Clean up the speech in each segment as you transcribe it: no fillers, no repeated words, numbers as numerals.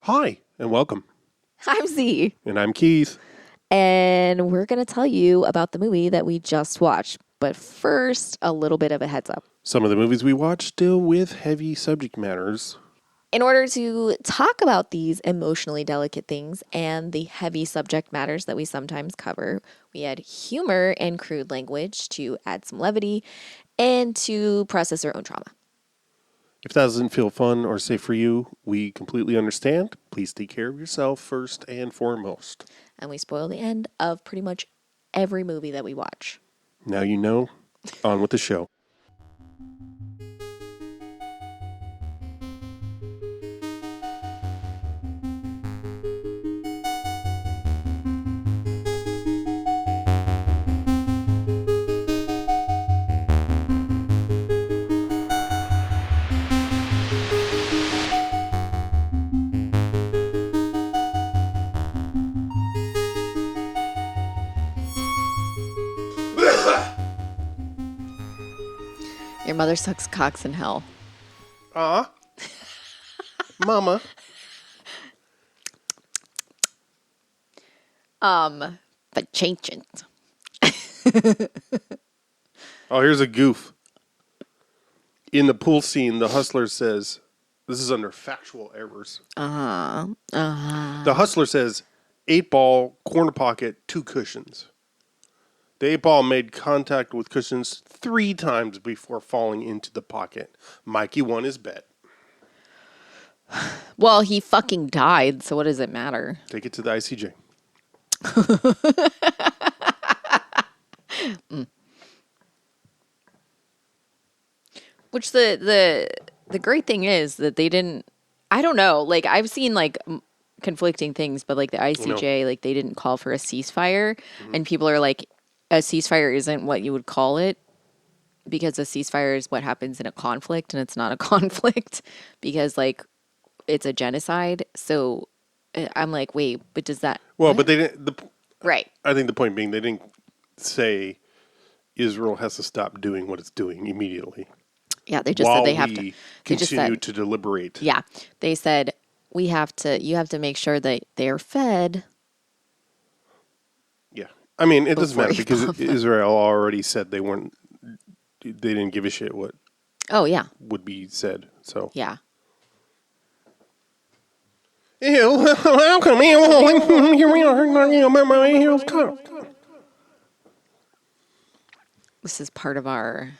Hi, and welcome. I'm Z, And I'm Keith. and we're going to tell you about the movie that we just watched. But first, a little bit of a heads up. Some of the movies we watch deal with heavy subject matters. In order to talk about these emotionally delicate things and the heavy subject matters that we sometimes cover, we add humor and crude language to add some levity and to process our own trauma. If that doesn't feel fun or safe for you, we completely understand. Please take care of yourself first and foremost. And we spoil the end of pretty much every movie that we watch. Now you know. On with the show. Your mother sucks cocks in hell. Mama. But changing. Oh, here's a goof. In the pool scene, the hustler says, this is under factual errors. The hustler says, 8-ball, corner pocket, 2 cushions. The 8-ball made contact with cushions 3 times before falling into the pocket. Mikey won his bet. Well, he fucking died, so what does it matter? Take it to the ICJ. Which the great thing is that they didn't. I don't know. Like I've seen conflicting things, but like the ICJ, like they didn't call for a ceasefire, and people are like, a ceasefire isn't what you would call it because a ceasefire is what happens in a conflict, and it's not a conflict because like it's a genocide. So I'm like, wait, but does that? Well, what? but they didn't. Right. I think the point being they didn't say Israel has to stop doing what it's doing immediately. Yeah, they just said they have to. They continue to deliberate. Yeah, they said we have to. You have to make sure that they are fed. Yeah, I mean it doesn't matter Before you because Israel already said they weren't. They didn't give a shit what Oh yeah, would be said. So yeah. ew, welcome. Here we are. Beverly Hills Cop. This is part of our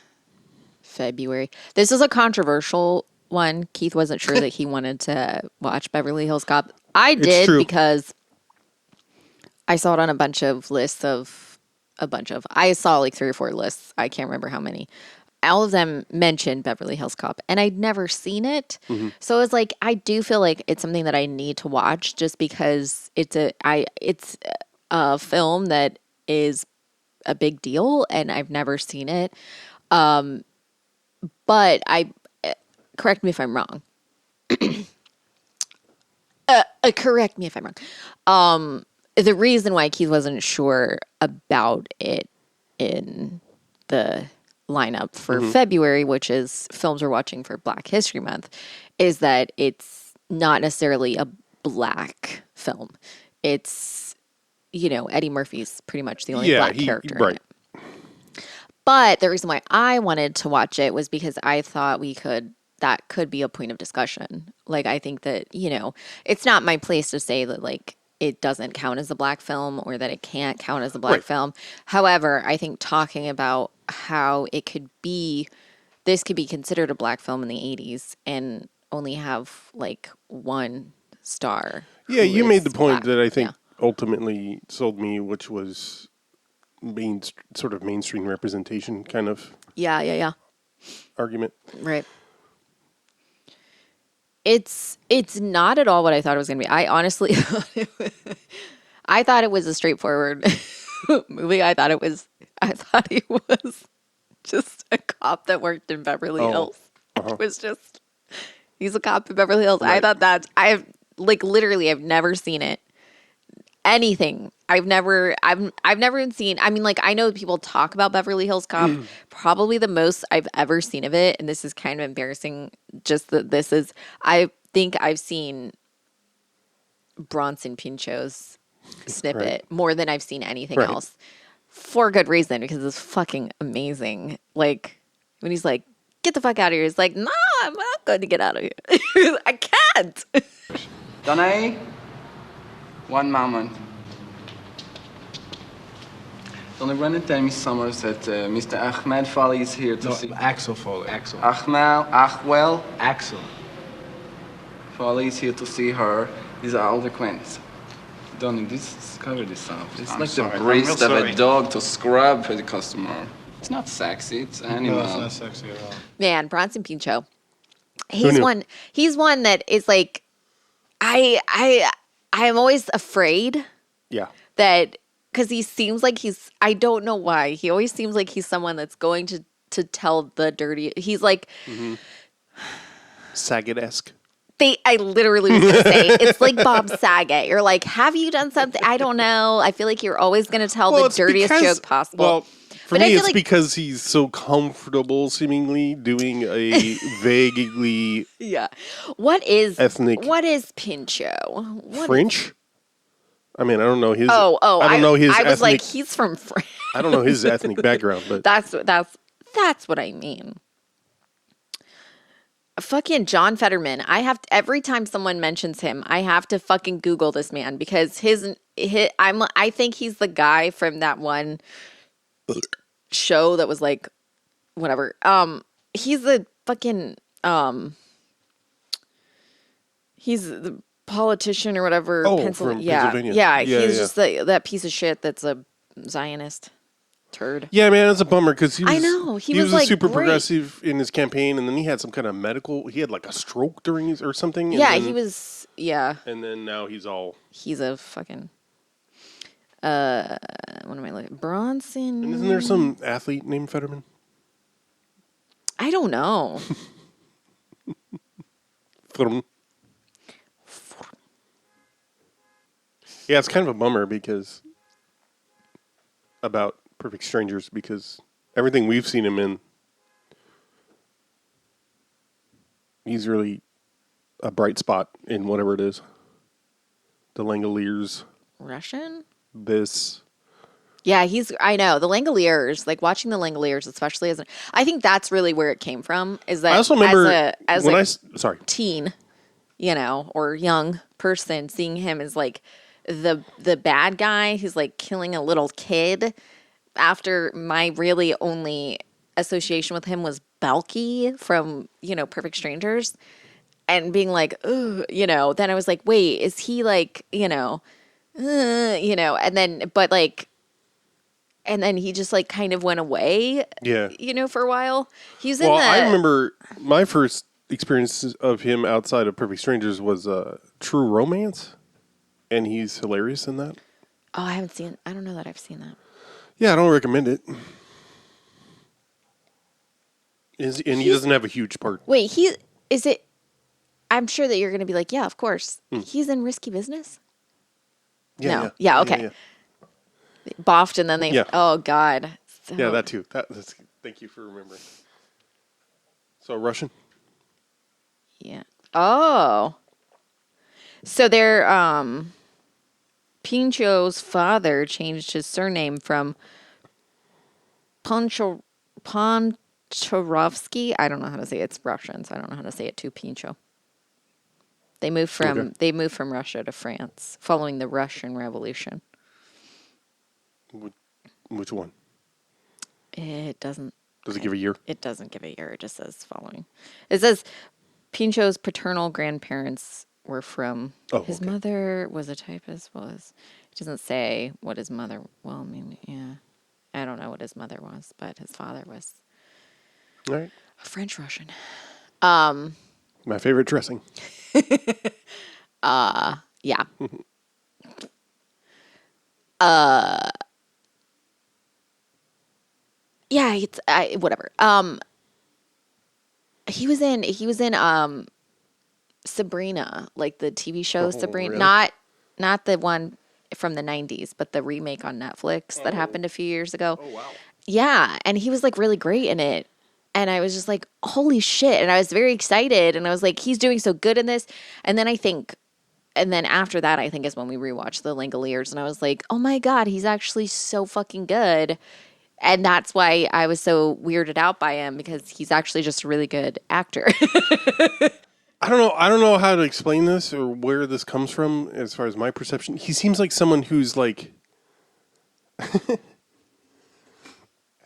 February. This is a controversial one. Keith wasn't sure that he wanted to watch Beverly Hills Cop. I did true. because I saw it on a bunch of lists I saw like 3 or 4 lists. I can't remember how many. All of them mentioned Beverly Hills Cop, and I'd never seen it. Mm-hmm. So it's like I do feel like it's something that I need to watch just because it's a film that is a big deal, and I've never seen it. But correct me if I'm wrong. Correct me if I'm wrong. The reason why Keith wasn't sure about it in the lineup for February, which is films we're watching for Black History Month, is that it's not necessarily a black film. It's, Eddie Murphy's pretty much the only black character in it. But the reason why I wanted to watch it was because I thought that could be a point of discussion. Like, I think that, it's not my place to say that, like, it doesn't count as a black film or that it can't count as a black film. However, I think talking about how this could be considered a black film in the 80s and only have, like, 1 star. Yeah, you made the point black. that I think ultimately sold me, which was sort of mainstream representation kind of argument. Right. It's not at all what I thought it was going to be. I honestly I thought it was a straightforward movie. I thought he was just a cop that worked in Beverly Hills. It was just he's a cop in Beverly Hills. Right. I thought I've never seen it. Anything. I've never even seen, I mean, like, I know people talk about Beverly Hills Cop. Probably the most I've ever seen of it, and this is kind of embarrassing, just that I think I've seen Bronson Pinchot's snippet more than I've seen anything else. For good reason, because it's fucking amazing. Like, when he's like, get the fuck out of here. He's like, nah, I'm not going to get out of here. I can't. Danae, one moment. Don't run and tell me, Summers, that Mr. Ahmed Foley is here to see... Axel Foley. Axel. Axel Foley is here to see her. These are all the acquaintances. Donnie, cover this up. It's like the breast of a dog to scrub for the customer. It's not sexy. It's animal. No, it's not sexy at all. Man, Bronson Pinchot. He's one that is like, I am always afraid. Yeah. That, because he seems like I don't know why. He always seems like he's someone that's going to tell the dirty. He's like. Saget-esque. I literally was going to say, it's like Bob Saget. You're like, have you done something? I don't know. I feel like you're always going to tell the dirtiest joke possible. Well, for me, it's because he's so comfortable, seemingly, doing a vaguely What is Pinchot? French? I mean, I don't know his. I don't know his. I was ethnic, like, he's from France. I don't know his ethnic background, but that's what I mean. Fucking John Fetterman. Every time someone mentions him, I have to fucking Google this man because I think he's the guy from that one show that was like whatever. He's the fucking he's the politician or whatever. From Pennsylvania. Yeah. He's just that piece of shit that's a Zionist turd. Yeah, man, it's a bummer because he was. I know he was like super progressive in his campaign, and then he had some kind of medical. He had like a stroke during his or something. Yeah, he was. Yeah, and then now he's a fucking. What am I looking? Bronson. And isn't there some athlete named Fetterman? I don't know. Yeah, it's kind of a bummer because about Perfect Strangers because everything we've seen him in, he's really a bright spot in whatever it is. The Langoliers. Russian? This. Yeah, I know. The Langoliers, like watching the Langoliers, especially I think that's really where it came from, is that I also remember as a teen, or young person, seeing him as like the bad guy who's like killing a little kid. After my really only association with him was Balky from, Perfect Strangers, and being like, ooh, then I was like, wait, is he like, and then he just like kind of went away, for a while. I remember my first experience of him outside of Perfect Strangers was True Romance, and he's hilarious in that. Oh, I don't know that I've seen that. Yeah, I don't recommend it. He doesn't have a huge part. Wait, I'm sure that you're going to be like, yeah, of course. He's in Risky Business? Yeah. No. Yeah, okay. Yeah. Boffed and then they... Oh, God. So... Yeah, that too. Thank you for remembering. So, Russian? Yeah. Oh. So they're... Pinchot's father changed his surname from Poncharovsky. I don't know how to say it. It's Russian, so I don't know how to say it too. Pinchot. They moved from Russia to France following the Russian Revolution. Which one? It doesn't. Does it give a year? It doesn't give a year. It just says following. It says Pinchot's paternal grandparents were from. His mother was a typist. It doesn't say what his mother. Well, maybe I don't know what his mother was, but his father was. All right. A French Russian. My favorite dressing. Yeah. Yeah, it's whatever. He was in Sabrina, like the TV show Sabrina. Really? Not the one from the 90s, but the remake on Netflix that happened a few years ago. Oh wow. Yeah, and he was like really great in it. And I was just like, holy shit. And I was very excited. And I was like, he's doing so good in this. And then I think and then after that, I think is when we rewatched The Langoliers, and I was like, oh my God, he's actually so fucking good. And that's why I was so weirded out by him, because he's actually just a really good actor. I don't know how to explain this or where this comes from as far as my perception. He seems like someone who's like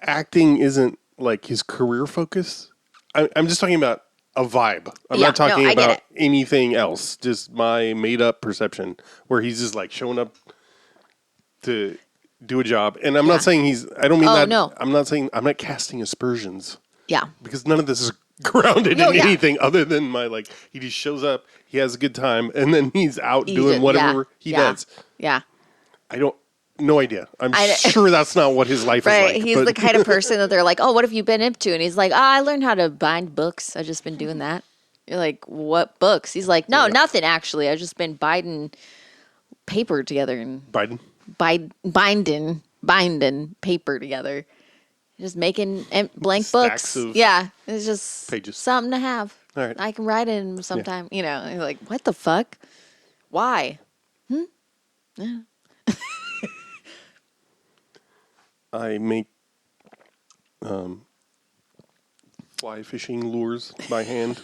acting isn't like his career focus. I'm just talking about a vibe. I'm not talking about anything else. Just my made up perception where he's just like showing up to do a job. And I'm not saying I don't mean that. No. I'm not saying, I'm not casting aspersions. Yeah. Because none of this is grounded in anything other than he just shows up, he has a good time, and then he's out doing whatever he does. Yeah. No idea. I'm sure that's not what his life is like. He's the kind of person that they're like, oh, what have you been up to? And he's like, I learned how to bind books. I've just been doing that. You're like, what books? He's like, no, nothing actually. I've just been binding paper together. And binding paper together. Just making blank books. Yeah. It's just pages. Something to have. All right. I can write in sometime. You know, you're like, what the fuck? Why? Yeah. I make fly fishing lures by hand.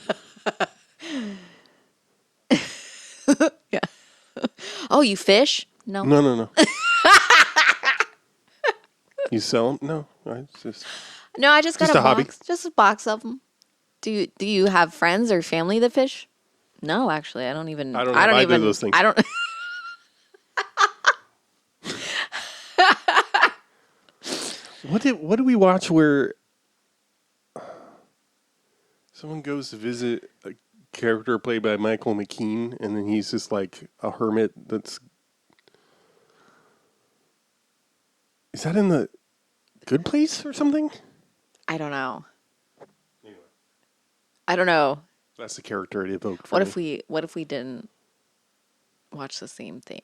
Yeah. Oh, you fish? No. No. You sell them? No. I just got a box. Just a box of them. Do you have friends or family that fish? No, actually, I don't even. I don't even do those things. I don't. What did we watch where someone goes to visit a character played by Michael McKean, and then he's just like a hermit that's... Is that in The Good Place or something? I don't know. Anyway. I don't know. That's the character it evoked for me. What if we didn't watch the same thing?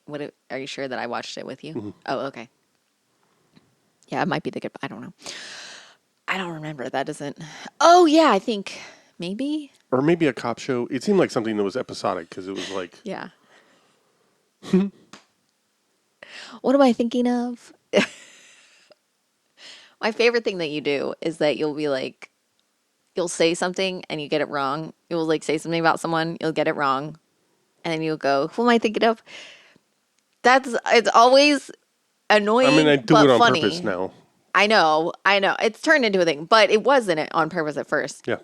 Are you sure that I watched it with you? Mm-hmm. Oh, okay. Yeah, it might be The Good. I don't know. I don't remember. That doesn't. Oh yeah, I think maybe. Or maybe a cop show. It seemed like something that was episodic because it was like. Yeah. What am I thinking of? My favorite thing that you do is that you'll be like, you'll say something and you get it wrong. You'll like say something about someone, you'll get it wrong, and then you'll go, "Who am I thinking of?" It's always annoying. I mean, I do but it on funny. purpose now. I know. It's turned into a thing, but it wasn't on purpose at first. Yeah.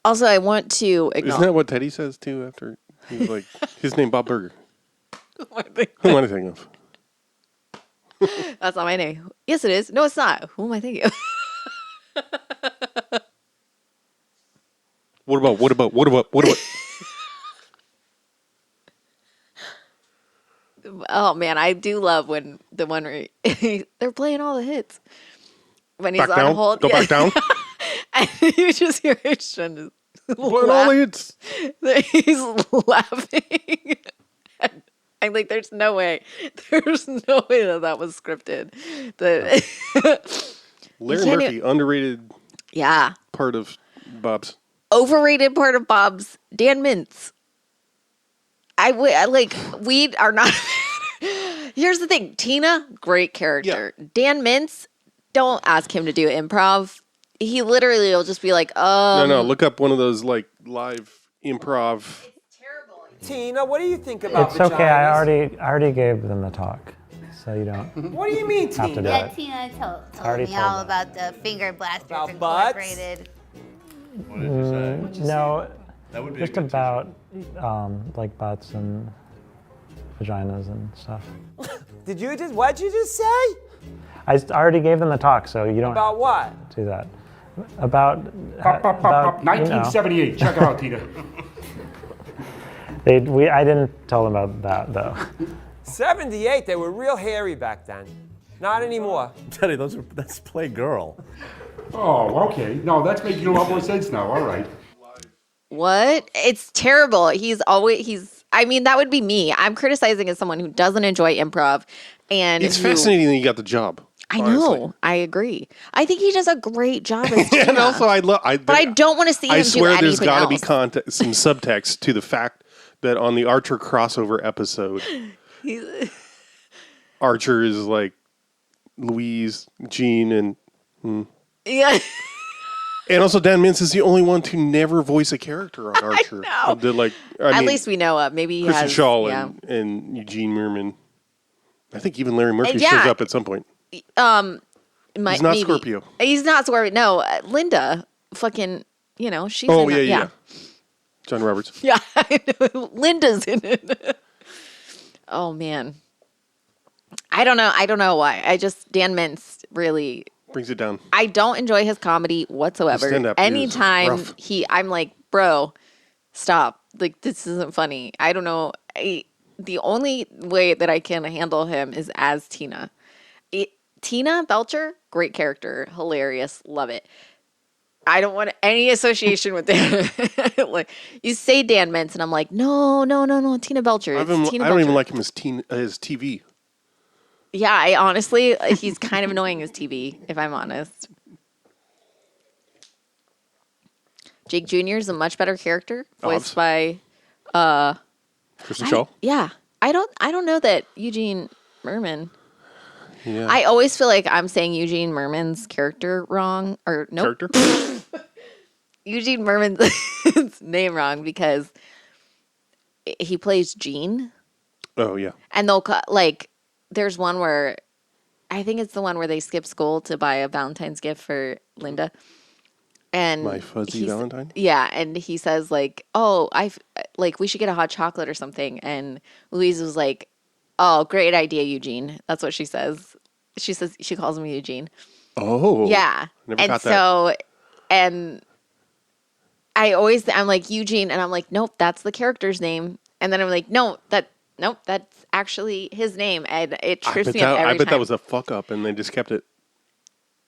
Also, I want to acknowledge. Isn't that what Teddy says too? After he's like, his name Bob Burger. Who am I thinking of? That's not my name. Yes, it is. No, it's not. Who am I thinking of? What about? Oh man, I do love when the one where they're playing all the hits. When he's on hold, go back down. And you just hear him trying to playing all the hits. He's laughing. I'm like, there's no way that was scripted. Larry Murphy, underrated. Yeah. Part of Bob's. Overrated part of Bob's. Dan Mintz. We are not. Here's the thing. Tina, great character. Yeah. Dan Mintz, don't ask him to do improv. He literally will just be like, No, look up one of those like live improv. Tina, what do you think about It's okay. I already gave them the talk, so you don't. What do you mean, Tina? Have to do Yeah, it. Tina told me all about the Finger Blasters About Incorporated. What did you say? No, That would be just a good about like butts and vaginas and stuff. What'd you just say? I already gave them the talk, so you don't About what? do that. About 1978. Check it out, Tina. I didn't tell them about that though. 78, they were real hairy back then. Not anymore. Teddy, that's Play Girl. Oh, okay. No, that's making a lot more sense now. All right. what? It's terrible. I mean, that would be me. I'm criticizing as someone who doesn't enjoy improv. And it's fascinating that you got the job. I know. I agree. I think he does a great job as Tina. And also, but I don't want to see him do anything I swear there's got to be else. some subtext to the fact that on the Archer crossover episode, Archer is like Louise, Jean, and yeah. And also, Dan Mintz is the only one to never voice a character on Archer. I know. At least we know maybe he Kristen has. Shaw and Eugene Merman. I think even Larry Murphy shows up at some point. He's not Scorpio. He's not Scorpio. No, Linda, fucking, she's. Oh yeah. John Roberts. Yeah, I know. Linda's in it. Oh man, I don't know why. Dan Mintz really brings it down. I don't enjoy his comedy whatsoever. Anytime I'm like, bro, stop. Like, this isn't funny. I don't know. The only way that I can handle him is as Tina. Tina Belcher, great character. Hilarious. Love it. I don't want any association with Dan. Like, you say Dan Mintz, and I'm like, no, Tina Belcher. I don't even like him as TV. Yeah, honestly, he's kind of annoying as TV, if I'm honest. Jake Jr. is a much better character, voiced by Kristen Shaw. Yeah, I don't know that Eugene Merman. Yeah. I always feel like I'm saying Eugene Merman's character wrong, or nope. Character? Eugene Merman's name wrong because he plays Gene. Oh yeah. And they'll there's one where I think it's the one where they skip school to buy a Valentine's gift for Linda. And My fuzzy Valentine? Yeah, and he says oh, we should get a hot chocolate or something. And Louise was like, oh, great idea, Eugene. That's what she says. She calls him Eugene. Oh. Yeah. Never got that. So, and I'm like, Eugene, and I'm like, nope, that's the character's name. And then I'm like, nope, that's actually his name. And it trips me up every time. I bet that was a fuck up and they just kept it.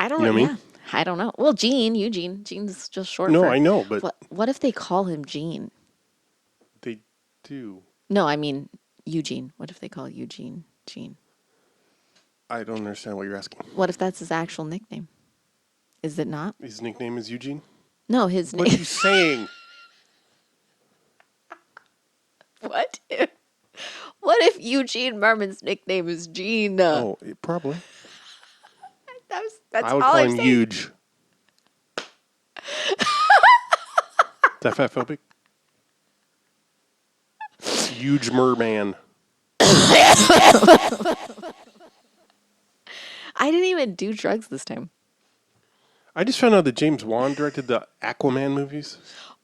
I don't know. What I mean? I don't know. Well, Eugene. Gene's just short for... No, I know, but... What if they call him Gene? They do. No, I mean Eugene. What if they call Eugene Gene? I don't understand what you're asking. What if that's his actual nickname? Is it not? His nickname is Eugene? No, his name... What are you saying? What if Eugene Merman's nickname is Gene? Oh, probably. That's I would all call I'm him saying. Huge. Is that fatphobic? Huge merman. I didn't even do drugs this time. I just found out that James Wan directed the Aquaman movies.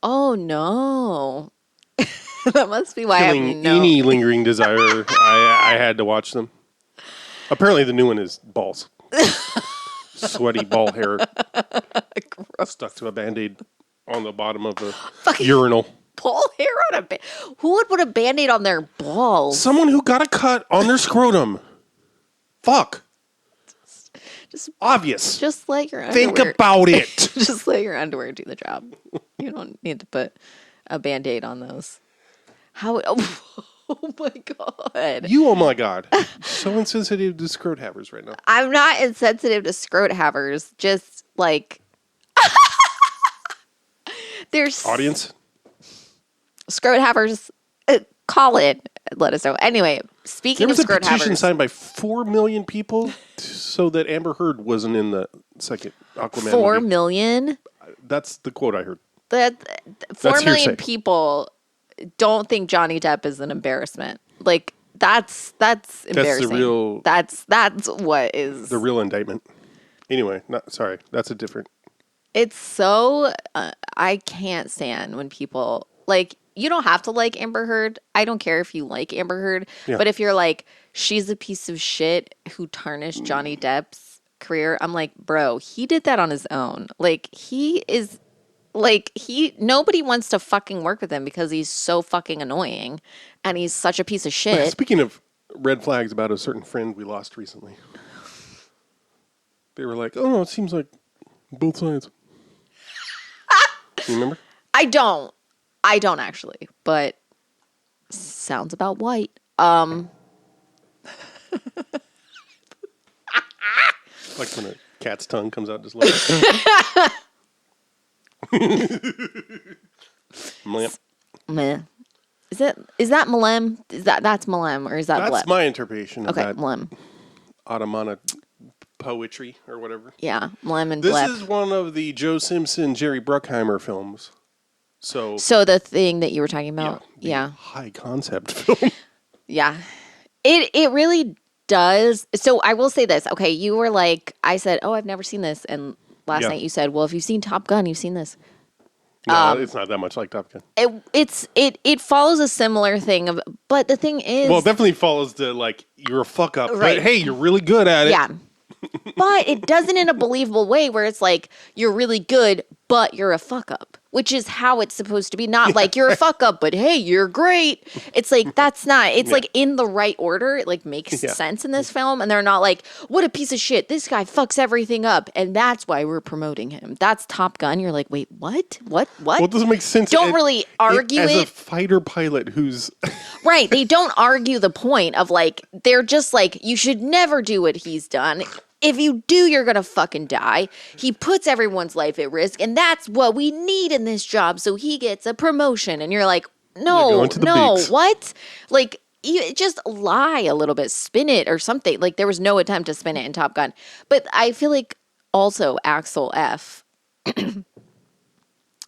Oh no. That must be why I have any lingering desire. I had to watch them. Apparently the new one is balls. Sweaty ball hair stuck to a Band-Aid on the bottom of a urinal. Ball hair on a who would put a Band-Aid on their balls? Someone who got a cut on their scrotum. Fuck. Just obvious. Just let your underwear. Think about it. Just let your underwear do the job. You don't need to put a Band-Aid on those. How? Oh my god. Oh my god. So insensitive to scrot havers right now. I'm not insensitive to scrot havers. Just there's audience. Scrot havers. Call it. Let us know. Anyway, speaking of scrot havers. There was a petition signed by 4 million people so that Amber Heard wasn't in the second Aquaman 4 movie. million? That's the quote I heard. 4 million people don't think Johnny Depp is an embarrassment. That's embarrassing. That's the real. That's what is the real indictment. Anyway, sorry. That's a different. It's so I can't stand when people you don't have to like Amber Heard. I don't care if you like Amber Heard, but if you're like she's a piece of shit who tarnished Johnny Depp's career, I'm like, bro, he did that on his own. He is. Nobody wants to fucking work with him because he's so fucking annoying and he's such a piece of shit. Speaking of red flags about a certain friend we lost recently, they were like, oh, it seems like both sides. You remember? I don't actually, but sounds about white. Like when a cat's tongue comes out just like Meh. Is that Malem? That's Malem, or is that That's Blep? my interpretation of Okay, that Malem. Automata poetry or whatever. Yeah, Malem and This Blep. is one of the Joe Simpson, Jerry Bruckheimer films. So the thing that you were talking about, the high concept film. Yeah. It really does. So I will say this. Okay, you were like, I said, oh, I've never seen this. And last night you said, well, if you've seen Top Gun, you've seen this. No, it's not that much like Top Gun. It follows a similar thing but the thing is, Well, it definitely follows the like you're a fuck up, right. but hey, you're really good at it. Yeah. But it doesn't in a believable way where it's like you're really good, but you're a fuck up, which is how it's supposed to be. Not like you're a fuck up, but hey, you're great. It's like that's not. It's like in the right order. It like makes sense in this film, and they're not like, what a piece of shit. This guy fucks everything up, and that's why we're promoting him. That's Top Gun. You're like, wait, what? What? Well, it doesn't make sense. Don't really argue as it. a fighter pilot who's right. They don't argue the point of like they're just like you should never do what he's done. If you do, you're going to fucking die. He puts everyone's life at risk, and that's what we need in this job, so he gets a promotion. And you're like, no, what? Like, you just lie a little bit, spin it or something. Like, there was no attempt to spin it in Top Gun. But I feel like also Axel F.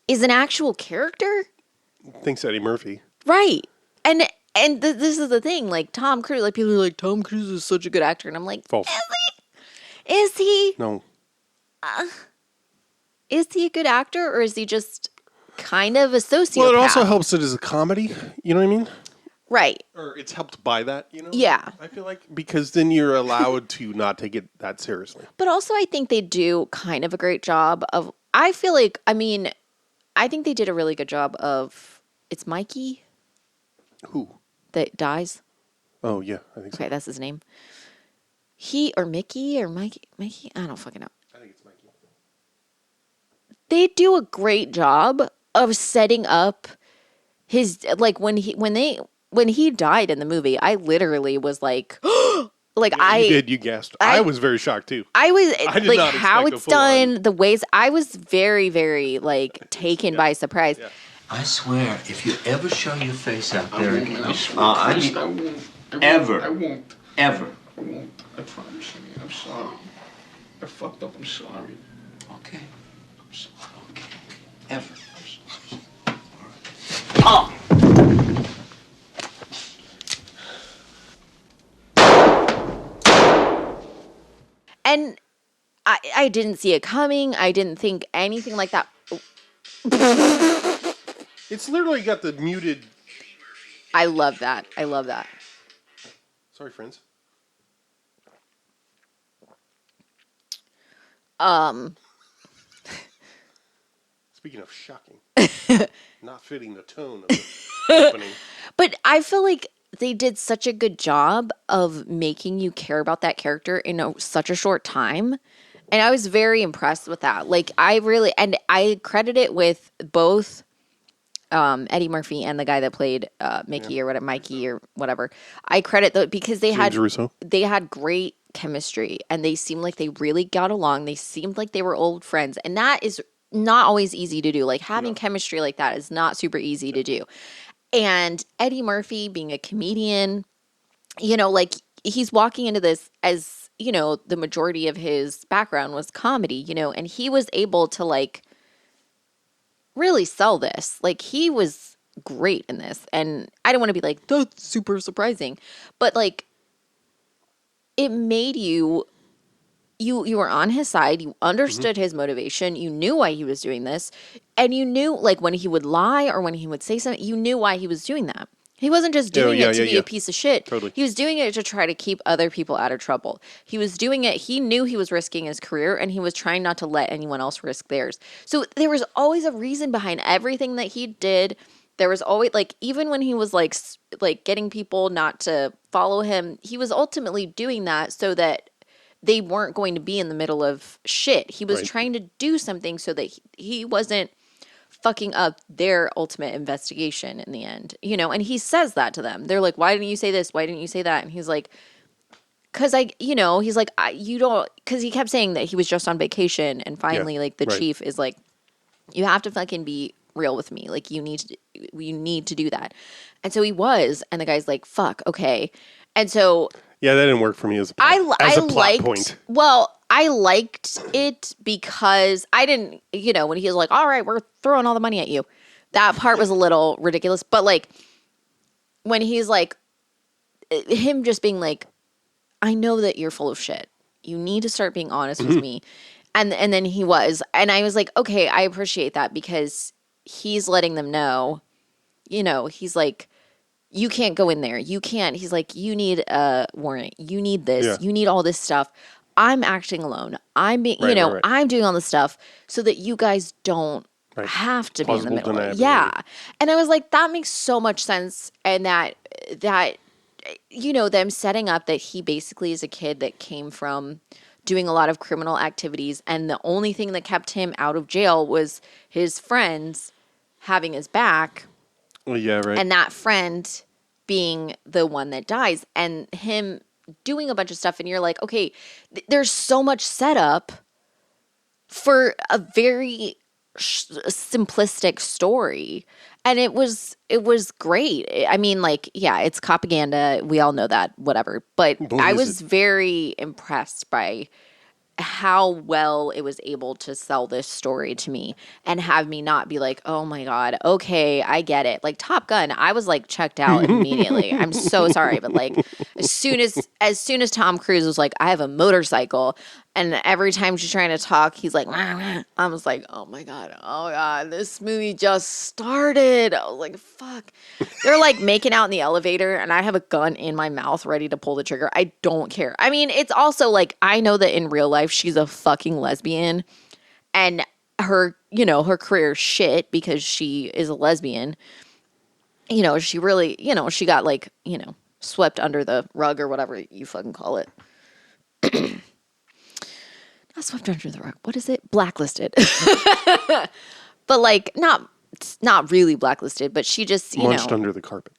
is an actual character. thinks Eddie Murphy. Right. And this is the thing, like Tom Cruise, like people are like, Tom Cruise is such a good actor. And I'm like, False. Is he? No. Is he a good actor, or is he just kind of a sociopath? Well, it also helps that it's a comedy. You know what I mean? Right. Or it's helped by that, you know? Yeah. I feel like because then you're allowed to not take it that seriously. But also I think they do kind of a great job of, I feel like, I mean, I think they did a really good job of, it's Mikey? Who? That dies? Oh, yeah, I think so. Okay, that's his name. He or Mickey or Mikey, I don't fucking know. I think it's Mikey. They do a great job of setting up his, like when he died in the movie, I literally was like, like You did, you gasped. I was very shocked too. I was did like not how expect it's a full-on- done, the ways I was very, very like taken by surprise. Yeah. I swear, if you ever show your face out there again, I won't. Ever. I won't. ever. I won't. I promise you. I'm sorry. I fucked up. I'm sorry. Okay. I'm sorry. Okay. Ever. And I didn't see it coming. I didn't think anything like that. It's literally got the muted. I love that. I love that. Sorry, friends. Speaking of shocking, not fitting the tone of the opening. But I feel like they did such a good job of making you care about that character in such a short time. And I was very impressed with that. Like, I credit it with both Eddie Murphy and the guy that played Mickey or whatever, Mikey or whatever. I credit because they had great chemistry and they seemed like they really got along. They seemed like they were old friends. And that is not always easy to do. Like, having chemistry like that is not super easy to do. And Eddie Murphy being a comedian, you know, like he's walking into this as, you know, the majority of his background was comedy, you know, and he was able to like really sell this. Like, he was great in this. And I don't want to be like, that's super surprising. But like, it made you were on his side. You understood his motivation. You knew why he was doing this. And you knew, like, when he would lie or when he would say something, you knew why he was doing that. He wasn't just doing it to be a piece of shit. Totally. He was doing it to try to keep other people out of trouble. He was doing it. He knew he was risking his career and he was trying not to let anyone else risk theirs. So there was always a reason behind everything that he did. There was always, like, even when he was like getting people not to follow him, he was ultimately doing that so that they weren't going to be in the middle of shit. He was trying to do something so that he wasn't fucking up their ultimate investigation in the end, you know? And he says that to them. They're like, why didn't you say this? Why didn't you say that? And he's like, because you don't, because he kept saying that he was just on vacation. And finally, like, the chief is like, you have to fucking be real with me. Like, you need to do that. And so he was, and the guy's like, fuck, okay. And so Yeah, that didn't work for me as a plot point. Well, I liked it because I didn't, when he was like, all right, we're throwing all the money at you. That part was a little ridiculous. But like, when he's like, him just being like, I know that you're full of shit. You need to start being honest with me. And then he was. And I was like, okay, I appreciate that because he's letting them know, he's like, you can't go in there. You can't. He's like, you need a warrant. You need this. Yeah. You need all this stuff. I'm acting alone. I'm being, Right. I'm doing all this stuff so that you guys don't have to be in the middle. Yeah. And I was like, that makes so much sense. And that, them setting up that he basically is a kid that came from doing a lot of criminal activities. And the only thing that kept him out of jail was his friends having his back. Well, yeah, right. And that friend being the one that dies and him doing a bunch of stuff. And you're like, okay, there's so much setup for a very simplistic story. And it was great. I mean, like, yeah, it's propaganda. We all know that, whatever. But I was very impressed by how well it was able to sell this story to me and have me not be like, oh my God, okay, I get it. Like Top Gun, I was like checked out immediately. I'm so sorry. But like as soon as Tom Cruise was like, I have a motorcycle, and every time she's trying to talk, he's like, wah, wah. I was like, oh my God, this movie just started. I was like, fuck. They're like making out in the elevator and I have a gun in my mouth ready to pull the trigger. I don't care. I mean, it's also like, I know that in real life she's a fucking lesbian and her, her career is shit because she is a lesbian. She really, she got like, swept under the rug or whatever you fucking call it. Not swept under the rug. What is it? Blacklisted. But like not really blacklisted, but she just, Munched under the carpet.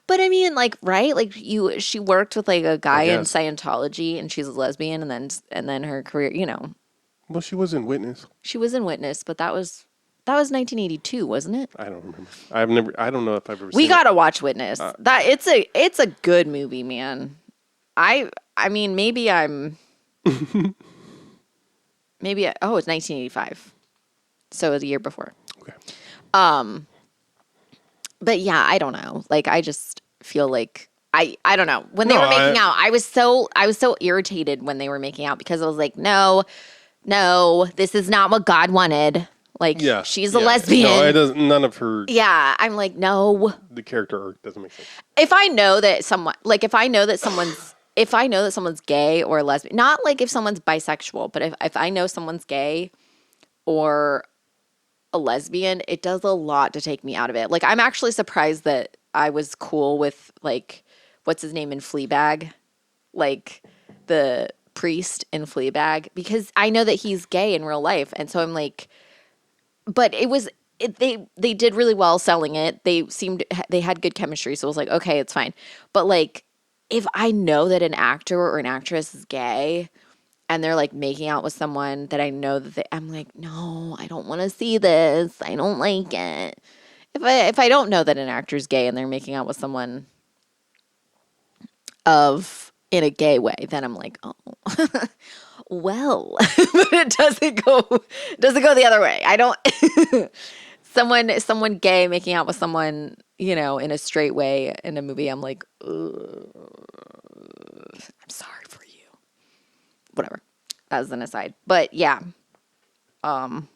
But I mean, like, right? Like she worked with like a guy in Scientology and she's a lesbian and then her career, Well, she was in Witness. She was in Witness, but that was 1982, wasn't it? I don't remember. I don't know if I've ever seen We got to watch Witness. It's a good movie, man. I mean, it's 1985. So the year before. Okay. But yeah, I don't know. Like, I just feel like I don't know. When they were making out, I was so irritated when they were making out because I was like, no, this is not what God wanted. Like, she's a lesbian. No, it doesn't. None of her. Yeah, I'm like, no. The character arc doesn't make sense. If I know that someone's gay or lesbian, not like if someone's bisexual, but if I know someone's gay or a lesbian, it does a lot to take me out of it. Like, I'm actually surprised that I was cool with, like, what's his name in Fleabag? Like, the priest in Fleabag, because I know that he's gay in real life. And so I'm like, but they did really well selling it. They had good chemistry. So I was like, okay, it's fine. But like, if I know that an actor or an actress is gay and they're like making out with someone that I know that I'm like, no, I don't want to see this. I don't like it. If I don't know that an actor's gay and they're making out with someone in a gay way, then I'm like, oh, well, but it doesn't go the other way. I don't, someone gay making out with someone, in a straight way in a movie, I'm like, ugh, I'm sorry for you. Whatever. As an aside. But yeah. And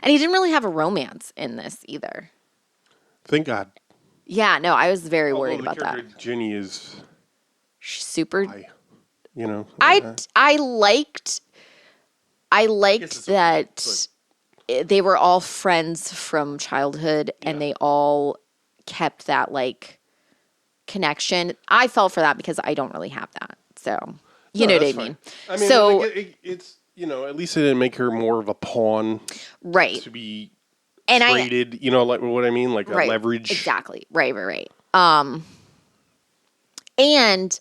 he didn't really have a romance in this either. Thank God. Yeah, no, I was very worried about that. Ginny is super. I liked that they were all friends from childhood and they all kept that like connection. I fell for that because I don't really have that. So, you know what I mean? I mean, so like, it's, at least it didn't make her more of a pawn. Right. To be and traded, like what I mean? Like a leverage. Exactly. Right. And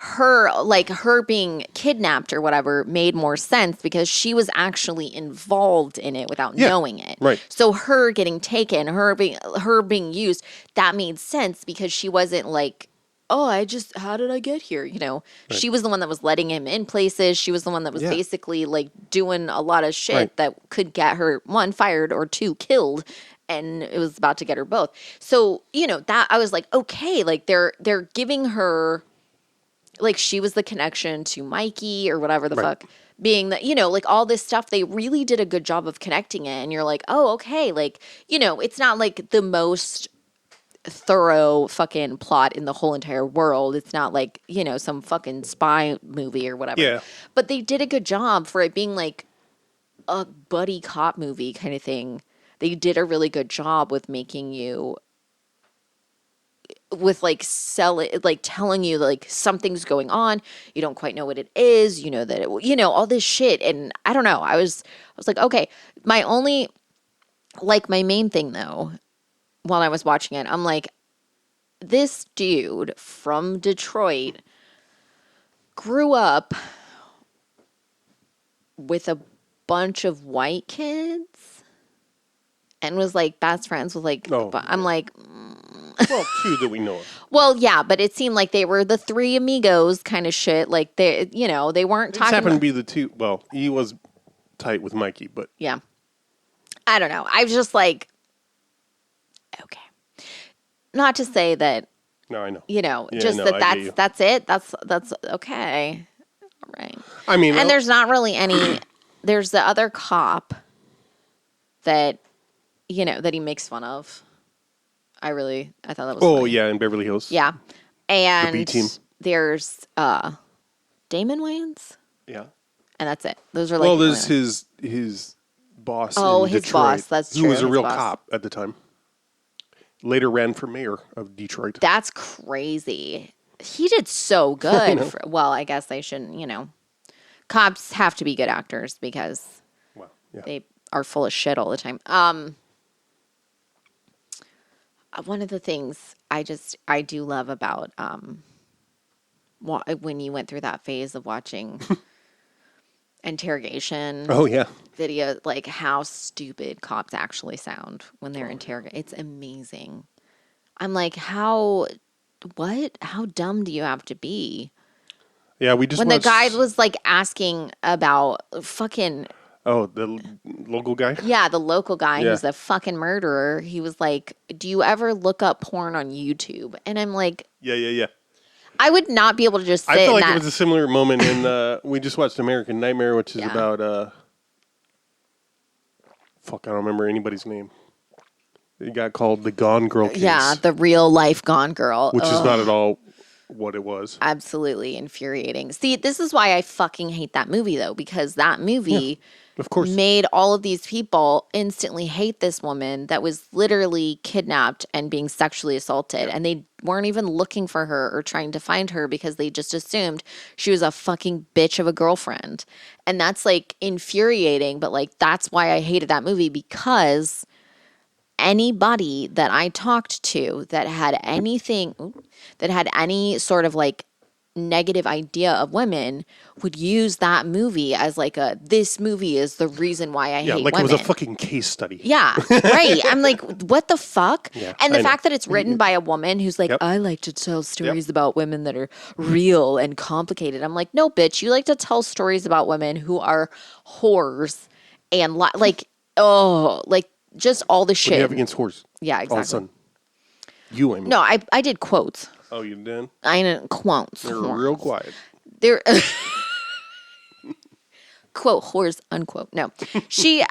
her being kidnapped or whatever made more sense because she was actually involved in it without knowing it. Right. So her getting taken, her being used, that made sense because she wasn't like, oh, how did I get here? You know, she was the one that was letting him in places. She was the one that was basically like doing a lot of shit that could get her, 1, fired, or 2, killed. And it was about to get her both. So, you know, that I was like, okay, like they're giving her, like she was the connection to Mikey or whatever the fuck, being that, you know, like all this stuff, they really did a good job of connecting it. And you're like, oh, okay. Like, you know, it's not like the most thorough fucking plot in the whole entire world. It's not like, you know, some fucking spy movie or whatever. Yeah. But they did a good job for it being like a buddy cop movie kind of thing. They did a really good job with making you, with like telling you like something's going on. You don't quite know what it is. You know that it, you know, all this shit. And I don't know. I was like, okay, my main thing though, while I was watching it, I'm like, this dude from Detroit grew up with a bunch of white kids and was like best friends with like, I'm like, well, 2 that we know of. Well, yeah, but it seemed like they were the 3 amigos kind of shit. Like they, you know, they weren't It talking. happened to be the 2. Well, he was tight with Mikey, but yeah, I don't know. I was just like, okay, not to say that. No, I know. You know, Yeah, just no, that's it. That's okay. All right. I mean, and there's not really any. There's the other cop that, you know, that he makes fun of. I thought that was. Oh funny. yeah, in Beverly Hills. Yeah, and the B team. There's Damon Wayans. Yeah. And that's it. Those are like. Well, there's his boss. Oh, in his Detroit, boss. That's true. Who was a his real boss. cop at the time. Later ran for mayor of Detroit. That's crazy. He did so good. Well, I guess I shouldn't. You know, cops have to be good actors because they are full of shit all the time. One of the things I do love about when you went through that phase of watching interrogation. Oh yeah. Video, like how stupid cops actually sound when they're interrogating. It's amazing. I'm like, how dumb do you have to be? Yeah, we just when the guy was like asking about fucking. Oh, the local guy? Yeah, the local guy who's a fucking murderer. He was like, do you ever look up porn on YouTube? And I'm like, Yeah. I would not be able to just sit I feel in like that. it was a similar moment in, we just watched American Nightmare, which is about, fuck, I don't remember anybody's name. It got called the Gone Girl case. Yeah, the real life Gone Girl. Which is not at all what it was. Absolutely infuriating. See, this is why I fucking hate that movie, though, because that movie of course made all of these people instantly hate this woman that was literally kidnapped and being sexually assaulted. And they weren't even looking for her or trying to find her because they just assumed she was a fucking bitch of a girlfriend. And that's like infuriating, but like that's why I hated that movie, because anybody that I talked to that had any sort of like negative idea of women would use that movie as like this movie is the reason why I hate women. Yeah, like it was a fucking case study. Yeah, right. I'm like, what the fuck? Yeah, and the fact that it's written by a woman who's like, I like to tell stories about women that are real and complicated. I'm like, no, bitch, you like to tell stories about women who are whores and like just all the shit. What do you have against whores? Yeah, exactly. All of a sudden. I mean. No, I did quotes. Oh, you did? I didn't quotes. You're real quiet. They're quote whores unquote. No,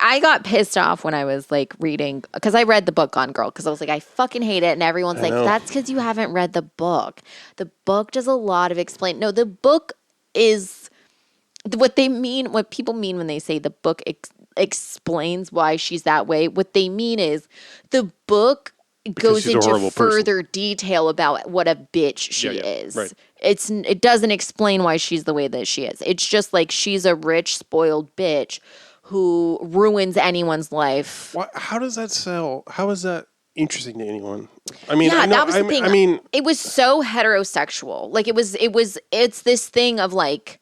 I got pissed off when I was like reading, because I read the book Gone Girl, because I was like, I fucking hate it, and everyone's like, that's because you haven't read the book. The book does a lot of explain. No, the book is what they mean. What people mean when they say the book explains why she's that way. What they mean is the book goes into further detail about what a bitch she is. Right. It doesn't explain why she's the way that she is. It's just like she's a rich, spoiled bitch who ruins anyone's life. How does that sell? How is that interesting to anyone. I mean, yeah, I know, that was the thing. I mean, it was so heterosexual. Like it's this thing of like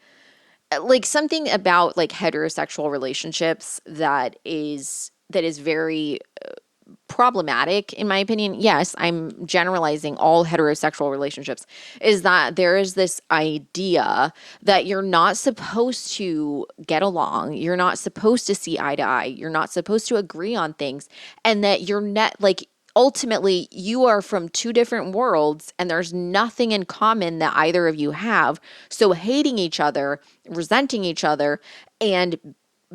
something about like heterosexual relationships that is very problematic in my opinion. Yes, I'm generalizing all heterosexual relationships, is that there is this idea that you're not supposed to get along, you're not supposed to see eye to eye, you're not supposed to agree on things, and that you're not like ultimately you are from two different worlds and there's nothing in common that either of you have. So hating each other, resenting each other, and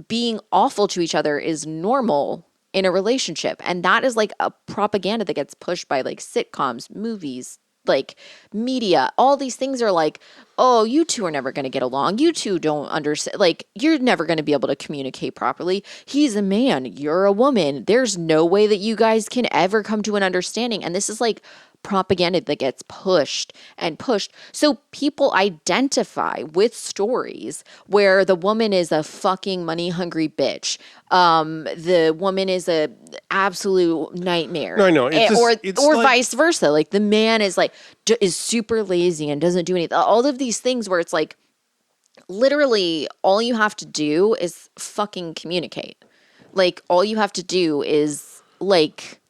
being awful to each other is normal in a relationship. And that is like a propaganda that gets pushed by like sitcoms, movies, like media. All these things are like, oh, you two are never going to get along. You two don't understand. Like, you're never going to be able to communicate properly. He's a man. You're a woman. There's no way that you guys can ever come to an understanding. And this is like propaganda that gets pushed and pushed. So people identify with stories where the woman is a fucking money hungry bitch. The woman is a absolute nightmare. No, I know. Or vice versa. Like the man is like, is super lazy and doesn't do anything. All of these things where it's like, literally all you have to do is fucking communicate. Like all you have to do is like,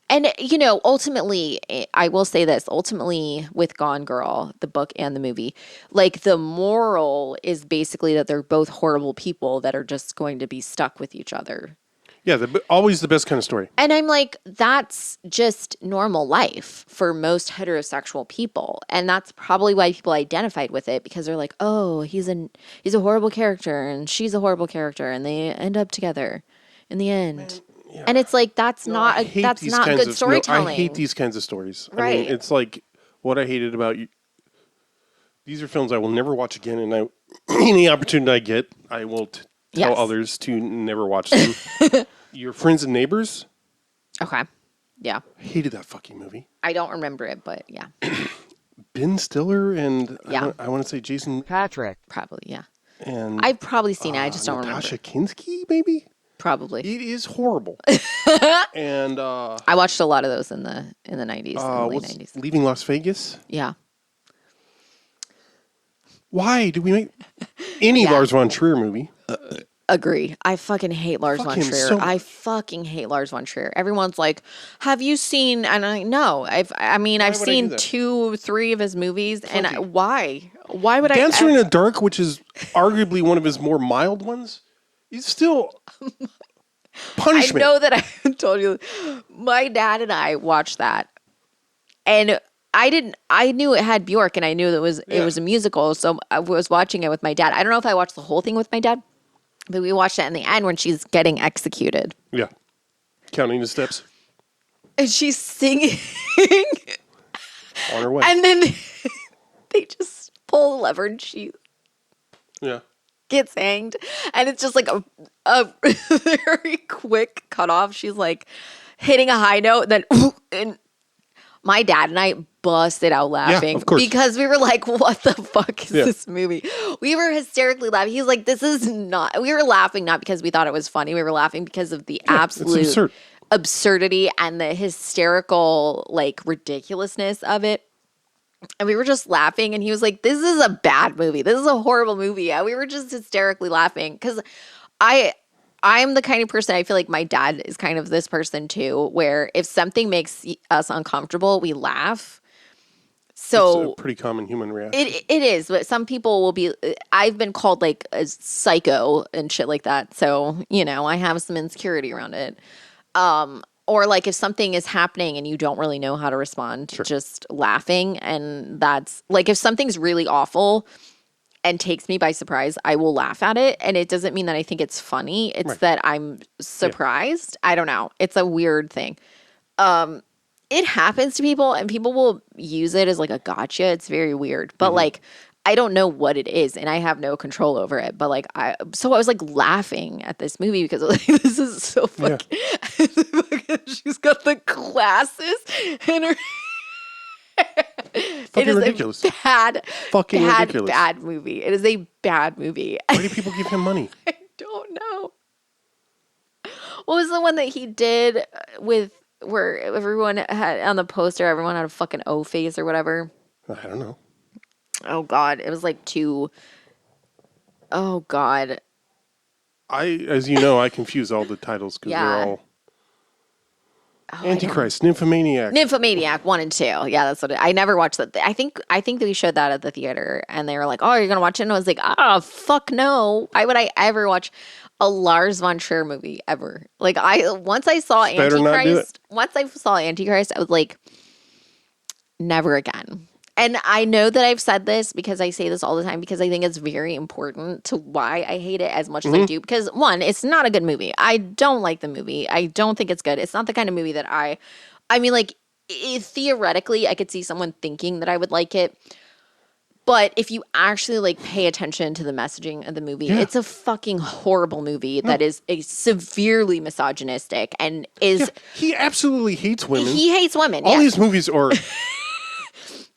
and, you know, ultimately, I will say this, ultimately with Gone Girl, the book and the movie, like the moral is basically that they're both horrible people that are just going to be stuck with each other. Yeah, always the best kind of story. And I'm like, that's just normal life for most heterosexual people. And that's probably why people identified with it, because they're like, oh, he's a horrible character and she's a horrible character and they end up together in the end. Man. Yeah. And it's like that's not good storytelling. I hate these kinds of stories. Right. I mean, it's like what I hated about you. These are films I will never watch again, and any opportunity I get, I will tell others to never watch them. Your Friends and Neighbors. Okay. Yeah. I hated that fucking movie. I don't remember it, but yeah. Ben Stiller and I want to say Jason Patrick. Probably, yeah. And I've probably seen it. I just don't remember. Natasha Kinski, maybe. Probably. It is horrible. And I watched a lot of those in the 90s, in the late 90s. Leaving Las Vegas? Yeah. Why do we make any Lars von Trier movie? Agree. I fucking hate Lars von Trier. I fucking hate Lars von Trier. Everyone's like, "Have you seen?" And I'm like, "No, I've seen 2-3 of his movies." And why? Why would Dancer in the Dark, which is arguably one of his more mild ones, is still punishment. I know that I told you. My dad and I watched that, and I knew it had Bjork, and I knew that it was a musical. So I was watching it with my dad. I don't know if I watched the whole thing with my dad, but we watched it in the end when she's getting executed. Yeah. Counting the steps. And she's singing. On her way. And then they just pull the lever and she gets hanged. And it's just like a very quick cutoff. She's like hitting a high note. And my dad and I busted out laughing because we were like, what the fuck is this movie? We were hysterically laughing. He's like, this is not, we were laughing not because we thought it was funny. We were laughing because of the absolute absurdity and the hysterical, like, ridiculousness of it. And we were just laughing, and he was like, this is a bad movie. This is a horrible movie. And we were just hysterically laughing because I'm the kind of person, I feel like my dad is kind of this person too, where if something makes us uncomfortable, we laugh. So it's a pretty common human reaction. It is, but some people will be, I've been called like a psycho and shit like that. So, you know, I have some insecurity around it. Or like if something is happening and you don't really know how to respond, just laughing. And that's like, if something's really awful and takes me by surprise, I will laugh at it. And it doesn't mean that I think it's funny. It's that I'm surprised. I don't know. It's a weird thing. It happens to people and people will use it as like a gotcha. It's very weird. But like, I don't know what it is and I have no control over it. But like, I was like laughing at this movie because I was like, this is so fucking, she's got the glasses and her. Fucking ridiculous. Bad movie. It is a bad movie. Why do people give him money? I don't know. What was the one that he did with where everyone had on the poster? Everyone had a fucking O face or whatever. I don't know. Oh God, it was like two. Oh God. As you know, I confuse all the titles because they're all Antichrist, Nymphomaniac 1 and 2. Yeah, that's what I never watched that. I think that we showed that at the theater, and they were like, "Oh, you're gonna watch it?" And I was like, "Oh, fuck no! Why would I ever watch a Lars von Trier movie ever?" Like once I saw Antichrist, I was like, never again. And I know that I've said this because I say this all the time because I think it's very important to why I hate it as much as I do. Because one, it's not a good movie. I don't like the movie. I don't think it's good. It's not the kind of movie that I mean, like, theoretically, I could see someone thinking that I would like it. But if you actually, like, pay attention to the messaging of the movie, it's a fucking horrible movie that is severely misogynistic and is... Yeah, he absolutely hates women. He hates women, All these movies are...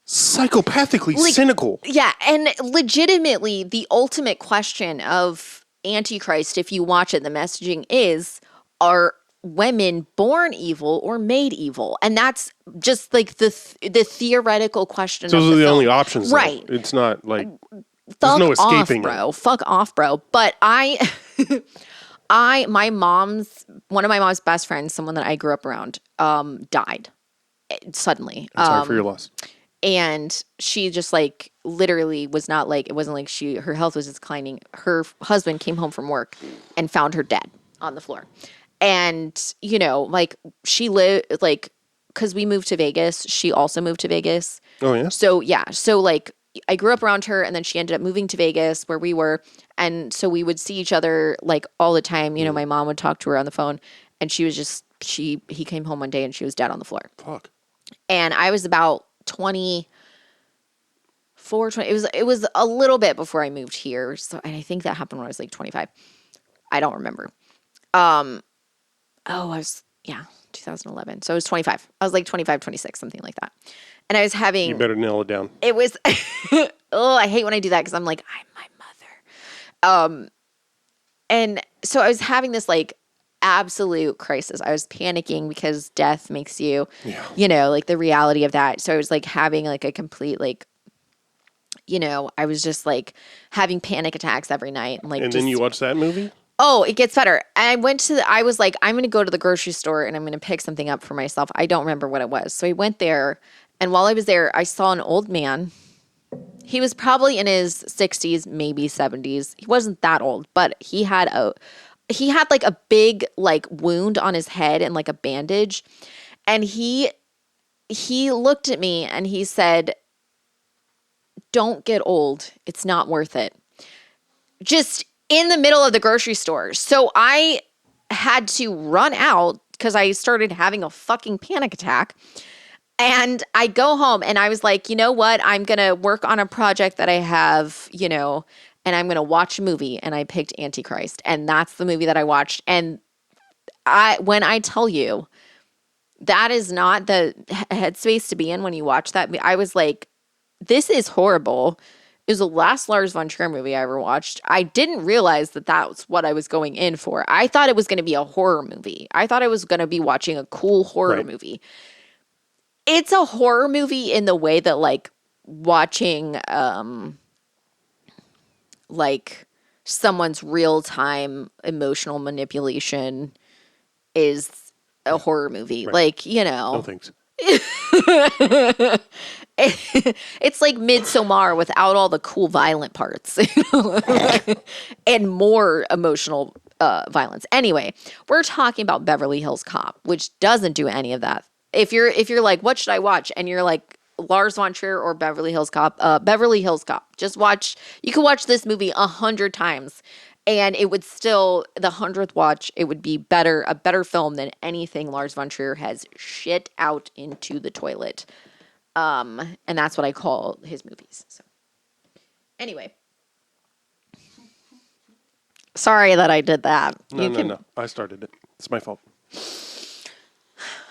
psychopathically cynical. Yeah, and legitimately, the ultimate question of Antichrist, if you watch it, the messaging is, are women born evil or made evil? And that's just like the theoretical question. Those are the film. only options. Right. Though. It's not like there's no escaping bro. Fuck off, bro. But one of my mom's best friends, someone that I grew up around, died suddenly. I'm sorry for your loss. And she just like literally was not like, it wasn't like her health was declining. Her husband came home from work and found her dead on the floor. And, you know, like she lived like, cause we moved to Vegas. She also moved to Vegas. Oh yeah. So yeah. So like I grew up around her and then she ended up moving to Vegas where we were. And so we would see each other like all the time. You know, my mom would talk to her on the phone and she was just, he came home one day and she was dead on the floor. Fuck. And I was about 24, 20. It was a little bit before I moved here. So, and I think that happened when I was like 25. I don't remember. I was 2011. So I was 25. I was like 25, 26, something like that. And I was having... You better nail it down. It was... I hate when I do that because I'm like, I'm my mother. And so I was having this like absolute crisis. I was panicking because death makes you, you know, like the reality of that. So I was like having like a complete like, you know, I was just like having panic attacks every night. And then you watch that movie? Oh, it gets better. I was like, I'm going to go to the grocery store and I'm going to pick something up for myself. I don't remember what it was. So I went there, and while I was there, I saw an old man. He was probably in his 60s, maybe 70s. He wasn't that old, but he had like a big like wound on his head and like a bandage. And he looked at me and he said, "Don't get old. It's not worth it." Just in the middle of the grocery store. So I had to run out because I started having a fucking panic attack. And I go home and I was like, you know what? I'm going to work on a project that I have, you know, and I'm going to watch a movie. And I picked Antichrist. And that's the movie that I watched. And when I tell you, that is not the headspace to be in when you watch that. I was like, this is horrible. It was the last Lars von Trier movie I ever watched. I didn't realize that was what I was going in for. I thought it was going to be a horror movie. I thought I was going to be watching a cool horror movie. It's a horror movie in the way that like watching like someone's real-time emotional manipulation is a horror movie. Right. Like, you know. No thanks. It's like Midsommar without all the cool violent parts and more emotional violence. Anyway, we're talking about Beverly Hills Cop, which doesn't do any of that. If you're like, what should I watch? And you're like, Lars von Trier or Beverly Hills Cop? Beverly Hills Cop. You could watch this movie 100 times and it would still, the 100th watch, it would be a better film than anything Lars von Trier has shit out into the toilet. And that's what I call his movies. So anyway. Sorry that I did that. No. I started it. It's my fault.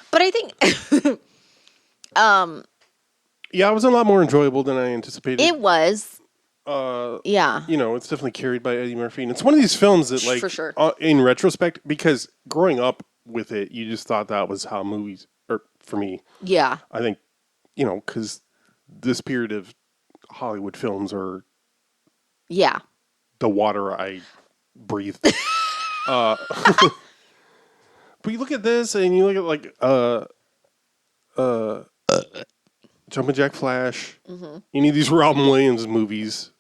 But I think yeah, it was a lot more enjoyable than I anticipated. It was. Yeah. It's definitely carried by Eddie Murphy. And it's one of these films that, like, For sure. In retrospect, because growing up with it, you just thought that was how movies, or for me, Yeah. I think, because this period of Hollywood films are Yeah. the water I breathe. But you look at this and you look at like Jumpin' Jack Flash, any of these Robin Williams movies,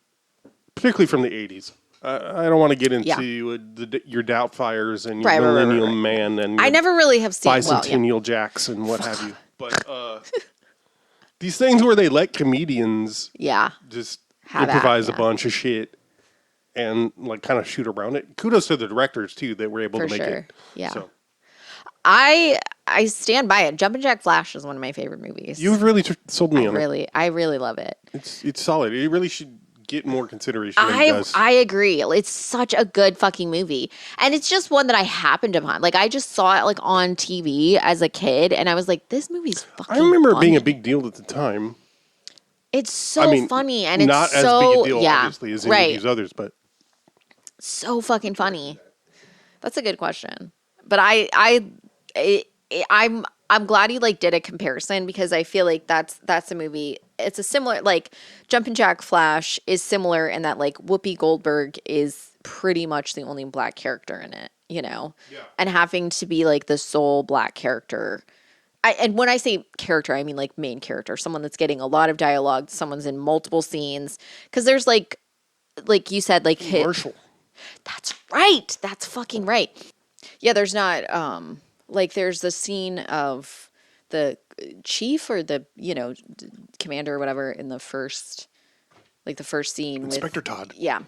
particularly from the 80s. I don't want to get into your Doubtfires and your Millennial Man and I never really have seen Bicentennial Jacks and what have you. But these things where they let comedians just improvise a bunch of shit and like kind of shoot around it. Kudos to the directors too that were able to make it. Yeah. So. I stand by it. Jumpin' Jack Flash is one of my favorite movies. You've really sold me on it. I really love it. It's solid. It really should get more consideration than it does. I agree. It's such a good fucking movie. And it's just one that I happened upon. Like, I just saw it like on TV as a kid, and I was like, this movie's fucking I remember funny. it being a big deal at the time. It's so funny, and it's not so... as big a deal, obviously, as any of these others, but... So fucking funny. That's a good question. But I'm glad you like did a comparison because I feel like that's a movie. It's a similar like Jumpin' Jack Flash is similar in that like Whoopi Goldberg is pretty much the only black character in it, and having to be like the sole black character. And when I say character, I mean like main character, someone that's getting a lot of dialogue, someone's in multiple scenes because there's like you said like Marshall. That's right. That's fucking right. Yeah, there's not like there's the scene of the chief or the commander or whatever in the first scene Inspector Todd. Yeah.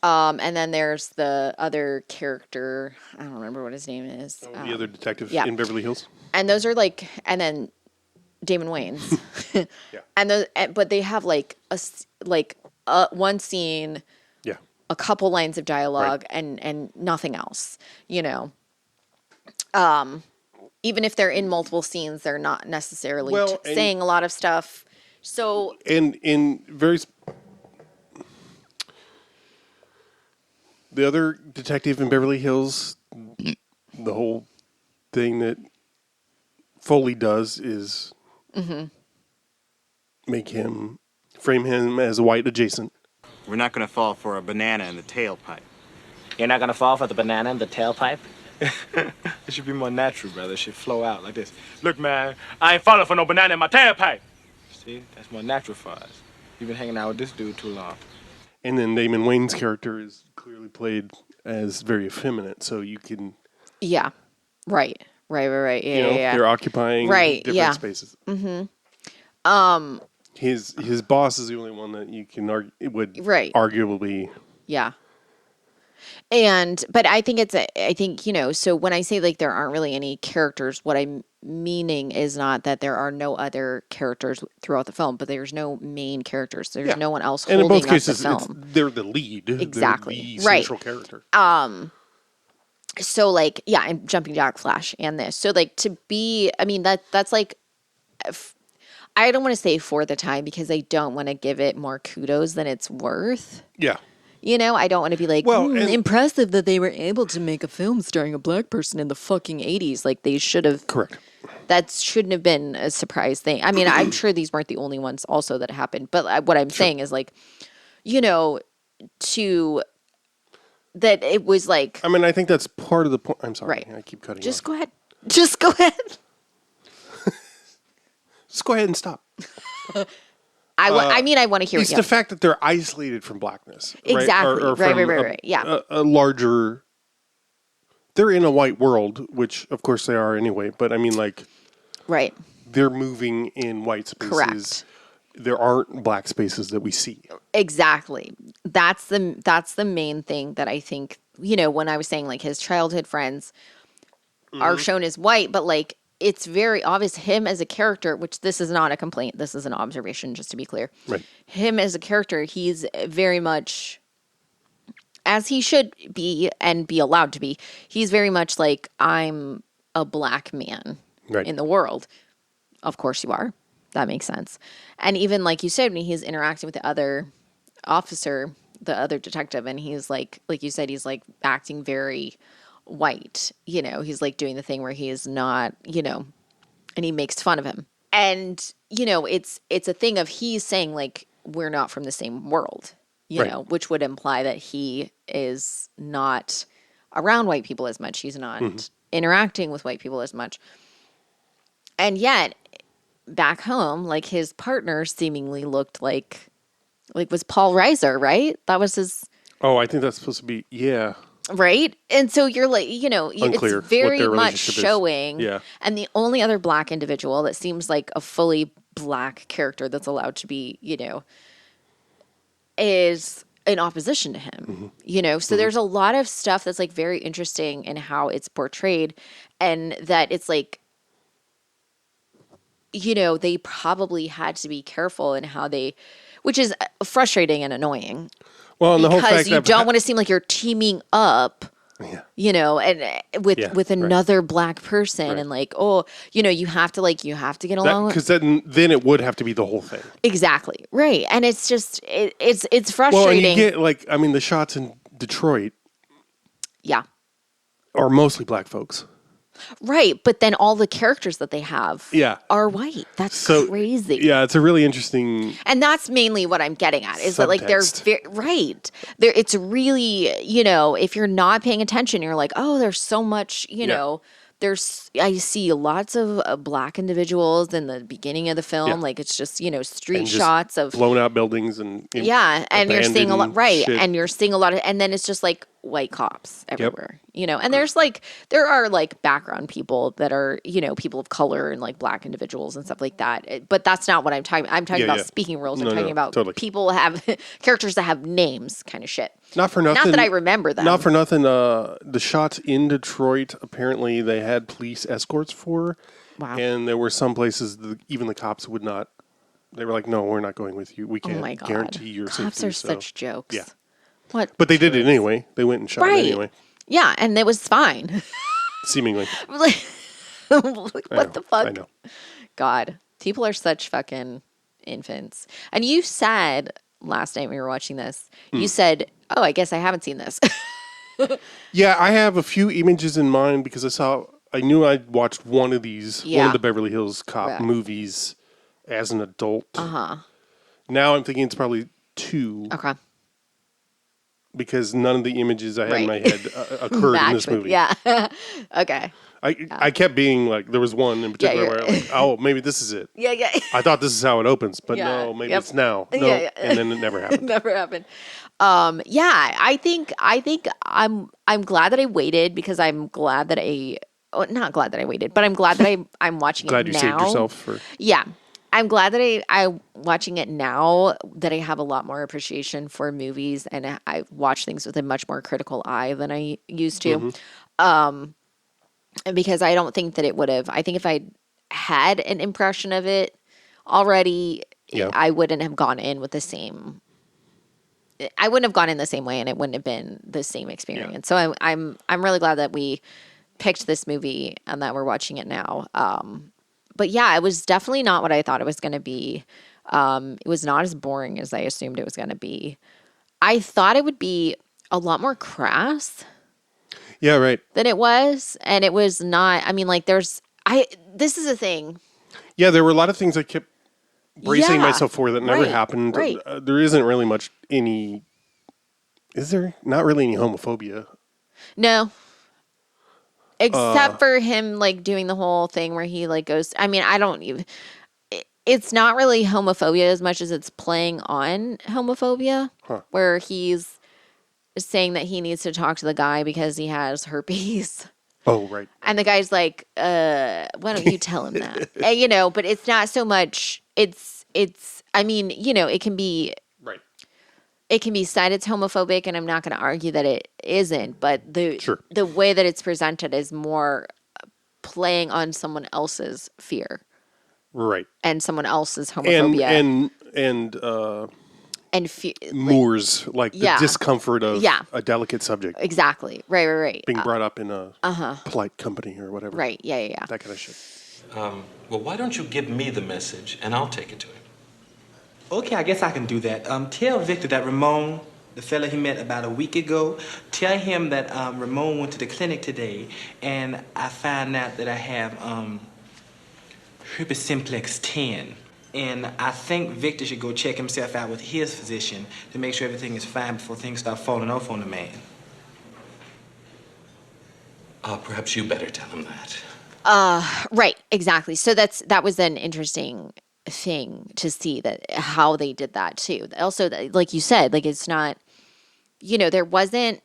And then there's the other character, I don't remember what his name is. The other detective in Beverly Hills. And those are like, and then Damon Wayans. Yeah. But they have like one scene, a couple lines of dialogue, and nothing else. Even if they're in multiple scenes, they're not necessarily saying a lot of stuff. So and in the other detective in Beverly Hills, the whole thing that Foley does is frame him as white adjacent. We're not going to fall for a banana in the tailpipe. You're not gonna fall for the banana in the tailpipe? It should be more natural, brother. It should flow out like this. Look, man, I ain't falling for no banana in my tailpipe. See, that's more natural for us. You've been hanging out with this dude too long. And then Damon Wayne's character is clearly played as very effeminate, so you can... Yeah, right. Yeah, they're occupying different spaces. Mm-hmm. His boss is the only one that you can arguably... Yeah. But I think so when I say like there aren't really any characters, what I'm meaning is not that there are no other characters throughout the film, but there's no main characters. There's no one else holding up the film. And in both cases, they're the lead. Exactly. They're the central character. So like, yeah, I'm Jumping Jack Flash and this. So like to be, I mean, that's like, I don't want to say for the time because I don't want to give it more kudos than it's worth. Yeah. I don't want to be like, impressive that they were able to make a film starring a black person in the fucking 80s. Like, they should have. Correct. That shouldn't have been a surprise thing. I mean, I'm sure these weren't the only ones also that happened. But what I'm saying is, like, that it was like. I mean, I think that's part of the point. I'm sorry. Right. I keep cutting Just off. go ahead. Just go ahead. Just go ahead and stop. I want to hear it's the fact that they're isolated from blackness. Exactly. Or Right. Yeah. A larger... They're in a white world, which, of course, they are anyway. But, I mean, like... Right. They're moving in white spaces. Correct. There aren't black spaces that we see. Exactly. That's the main thing that I think, when I was saying, like, his childhood friends are shown as white, but, like, it's very obvious him as a character, which this is not a complaint. This is an observation, just to be clear. Right. Him as a character, he's very much, as he should be and be allowed to be, he's very much like, I'm a black man in the world. Of course you are. That makes sense. And even like you said, when he's interacting with the other officer, the other detective, and he's like you said, he's like acting very white. You know, he's like doing the thing where he is not, you know, and he makes fun of him. And, you know, it's a thing of he's saying like, we're not from the same world, you know, which would imply that he is not around white people as much. He's not interacting with white people as much. And yet back home, like his partner seemingly looked like was Paul Reiser, right? That was his. Oh, I think that's supposed to be, yeah. Right. And so you're like, you know, Unclear it's very what their much relationship is. showing. Yeah. And the only other black individual that seems like a fully black character that's allowed to be, you know, is in opposition to him, you know? So there's a lot of stuff that's like very interesting in how it's portrayed, and that it's like, you know, they probably had to be careful in how they, which is frustrating and annoying. Well, and the whole because fact you that don't want to seem like you're teaming up, you know, and with another black person, and like, oh, you know, you have to get along because then it would have to be the whole thing. Exactly, right. And it's just it's frustrating. Well, and you get like, I mean, the shots in Detroit, are mostly black folks. Right, but then all the characters that they have are white. That's so crazy. Yeah, it's a really interesting. And that's mainly what I'm getting at, is that like they're right. There, it's really, you know, if you're not paying attention, you're like, oh, there's so much, you know. I see lots of black individuals in the beginning of the film. Like it's just, you know, street shots of blown out buildings and and you're seeing a lot, right? Shit. And you're seeing a lot of, and then it's just like white cops everywhere, you know. And there are like background people that are, you know, people of color and like black individuals and stuff like that. But that's not what I'm talking about. I'm talking about speaking roles. I'm talking about people have characters that have names, kind of shit. Not for nothing. Not that I remember them. Not for nothing. The shots in Detroit, apparently they had police escorts for. Wow. And there were some places even the cops would not. They were like, "No, we're not going with you. We can't guarantee your safety." Cops are such jokes. Yeah. What? But they did it anyway. They went and shot it anyway. Yeah, and it was fine. Seemingly. What the fuck? I know. God, people are such fucking infants. And you said last night when we were watching this, you said, "Oh, I guess I haven't seen this." Yeah, I have a few images in mind because I knew I'd watched one of these, one of the Beverly Hills Cop movies as an adult. Now I'm thinking it's probably 2. Okay. Because none of the images I had in my head occurred in this movie. Yeah. Okay. I kept being like, there was one in particular where I'm like, oh, maybe this is it. Yeah. I thought this is how it opens, but no, maybe it's now. No, and then it never happened. Never happened. I think I'm glad that I waited, because I'm glad that not glad that I waited, but I'm glad that I'm watching it now. Glad you saved yourself for. Yeah. I'm glad that I watching it now, that I have a lot more appreciation for movies, and I watch things with a much more critical eye than I used to. Because I don't think that it would have. I think if I had an impression of it already, I wouldn't have gone in with the same. I wouldn't have gone in the same way, and it wouldn't have been the same experience. So I'm really glad that we picked this movie and that we're watching it now. But yeah, it was definitely not what I thought it was going to be. It was not as boring as I assumed it was going to be. I thought it would be a lot more crass. Yeah, right. Than it was. And it was not. I mean, like, this is a thing. Yeah, there were a lot of things I kept bracing myself for that never happened. Right. There isn't really much is there? Not really any homophobia. No. Except for him, like, doing the whole thing where he, like, goes... I mean, I don't even... It's not really homophobia as much as it's playing on homophobia. Where he's saying that he needs to talk to the guy because he has herpes. Oh, right. And the guy's like, why don't you tell him that? And, you know, but it's not so much... It's... I mean, you know, it can be... It can be said it's homophobic, and I'm not going to argue that it isn't, but the way that it's presented is more playing on someone else's fear. Right. And someone else's homophobia. And Moors, like the discomfort of a delicate subject. Exactly. Right. Being brought up in a polite company or whatever. Right, yeah. That kind of shit. Well, why don't you give me the message and I'll take it to him? Okay, I guess I can do that. Tell Victor that Ramon, the fella he met about a week ago, tell him that Ramon went to the clinic today, and I found out that I have herpes simplex 10. And I think Victor should go check himself out with his physician to make sure everything is fine before things start falling off on the man. Perhaps you better tell him that. Right, exactly. So that was an interesting thing to see that how they did that too. Also, like you said, like it's not, there wasn't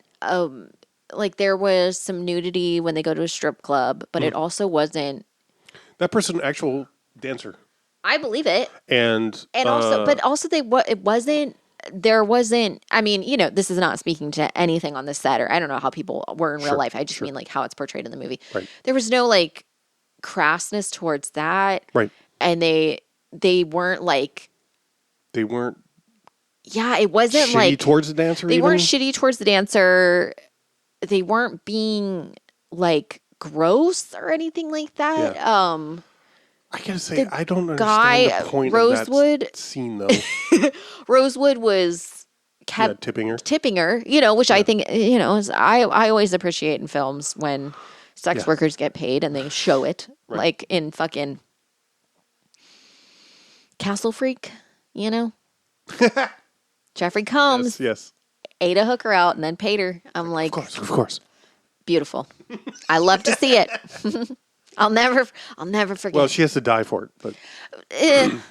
like there was some nudity when they go to a strip club, but it also wasn't. That person, actual dancer. I believe it, and also, but also it wasn't. There wasn't. I mean, this is not speaking to anything on the set, or I don't know how people were in real life. I just mean like how it's portrayed in the movie. Right. There was no like crassness towards that. Right. And they weren't like. They weren't. Yeah, it wasn't shitty like towards the dancer. They weren't shitty towards the dancer. They weren't being like gross or anything like that. Yeah. I gotta say, I don't understand guy, the point Rosewood, of that scene, though. Rosewood was kept tipping her, which I think, is, I always appreciate in films when sex workers get paid and they show it, like in fucking Castle Freak, Jeffrey Combs, ate a hooker out and then paid her. I'm like, of course, beautiful. I love to see it. I'll never forget. Well, she has to die for it, but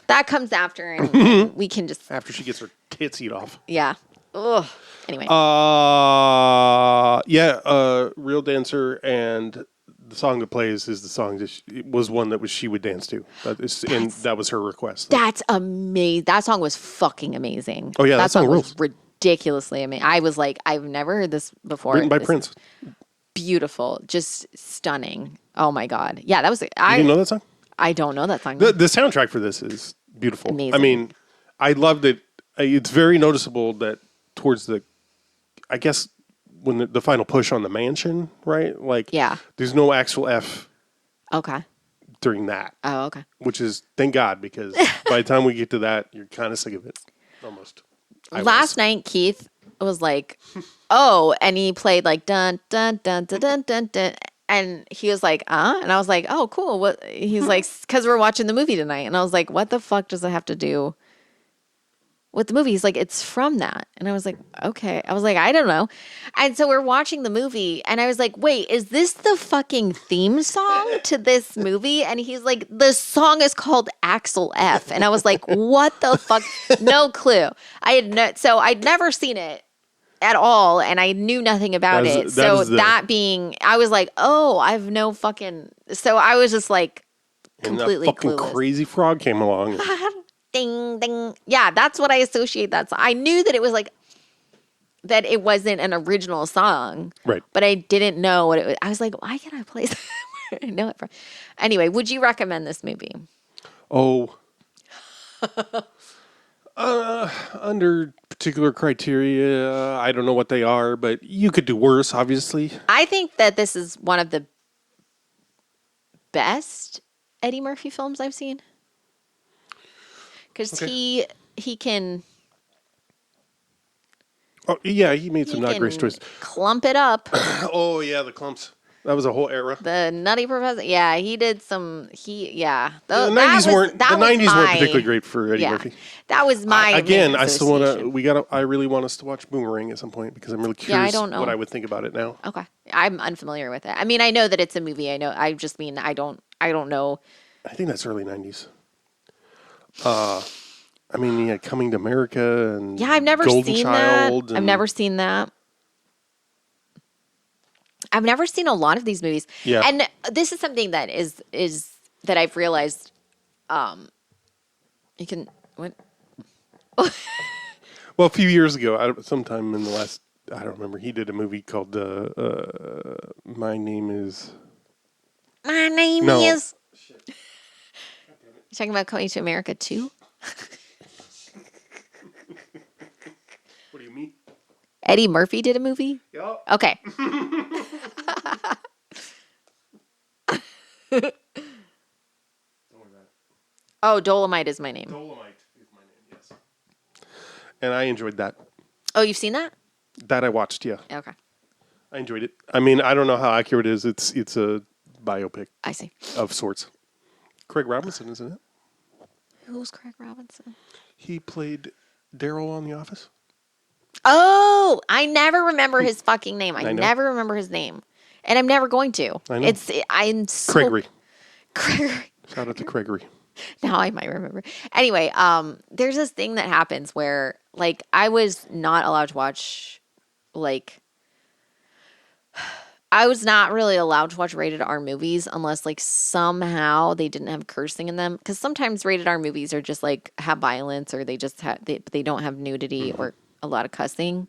that comes after, and we can just after she gets her tits eat off. Yeah. Ugh. Anyway. Real dancer, and the song that plays is the song that was one that she would dance to. And that was her request. That's amazing. That song was fucking amazing. Oh yeah, that song was ridiculously amazing. I was like, I've never heard this before. Written by Prince. Beautiful, just stunning. Oh my god, yeah, that was. You didn't know that song? I don't know that song. The soundtrack for this is beautiful. Amazing. I mean, I loved it. It's very noticeable that towards I guess when the final push on the mansion, right? Like, there's no actual F. Okay. During that. Oh, okay. Which is thank God, because by the time we get to that, you're kind of sick of it, almost. Last night, Keith was like, "Oh," and he played like dun dun dun dun dun dun dun, and he was like, and I was like, "Oh, cool." What? He's like, "Because we're watching the movie tonight," and I was like, "What the fuck does it have to do with the movie?" He's like, "It's from that," and I was like, "Okay." I was like, "I don't know," and so we're watching the movie, and I was like, "Wait, is this the fucking theme song to this movie?" And he's like, "The song is called Axel F," and I was like, "What the fuck?" No clue. I'd never seen it at all, and I knew nothing about it. So that being, I was like, "Oh, I've no fucking." So I was just like completely and that fucking clueless. Crazy Frog came along. Ding ding. Yeah, that's what I associate that song. I knew that it was like that it wasn't an original song. Right. But I didn't know what it was. I was like, why can't I play that? Where did I know it from? Anyway, would you recommend this movie? Oh. Under particular criteria, I don't know what they are, but you could do worse, obviously. I think that this is one of the best Eddie Murphy films I've seen. Because he can. Oh yeah, he made some not great choices. Clump it up. Oh yeah, the clumps. That was a whole era. The Nutty Professor. Yeah, he did some. The 90s weren't particularly great for Eddie Murphy. That was my again. I still want to. I really want us to watch Boomerang at some point because I'm really curious what I would think about it now. Okay, I'm unfamiliar with it. I mean, I know that it's a movie. I know. I just mean I don't know. I think that's early 90s. I mean, yeah, Coming to America and I've never Golden seen Child. that. I've never seen that. I've never seen a lot of these movies. Yeah. And this is something that is that I've realized. You can what? Well, a few years ago, sometime in the last, I don't remember. He did a movie called My Name Is. My name is. Shit. You talking about Coming to America 2? What do you mean? Eddie Murphy did a movie? Yep. Okay. Oh, Dolomite is my name. Dolomite is my name, yes. and I enjoyed that. Oh, you've seen that? That I watched, yeah. Okay. I enjoyed it. I mean, I don't know how accurate it is. It's a biopic. I see. Of sorts. Craig Robinson, isn't it? Who's Craig Robinson? He played Daryl on The Office. Oh, I never remember his fucking name. I never remember his name. And I'm never going to. I know. I'm so... Craigery. Craigery. Shout out to Craigery. Now I might remember. Anyway, there's this thing that happens where, like, I was not allowed to watch, like... I was not really allowed to watch rated R movies unless, like, somehow they didn't have cursing in them. Because sometimes rated R movies are just, like, have violence or they just have, they don't have nudity or a lot of cussing.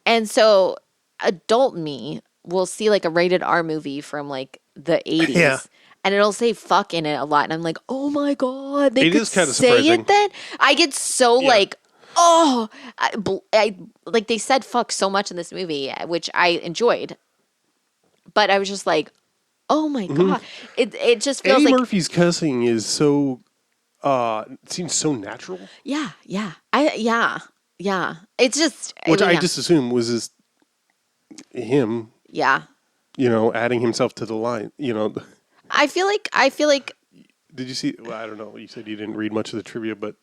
And so adult me will see, like, a rated R movie from, like, the 80s. Yeah. And it'll say fuck in it a lot. And I'm like, oh, my God. They could say surprising. It then? I get so, like... Oh, like they said fuck so much in this movie, which I enjoyed. But I was just like, oh my God. It just feels Eddie like... Murphy's cussing is so, seems so natural. Yeah. It's just... Which I just assumed was just him. Yeah. You know, adding himself to the line, you know. I feel like... Did you see... Well, I don't know. You said you didn't read much of the trivia, but...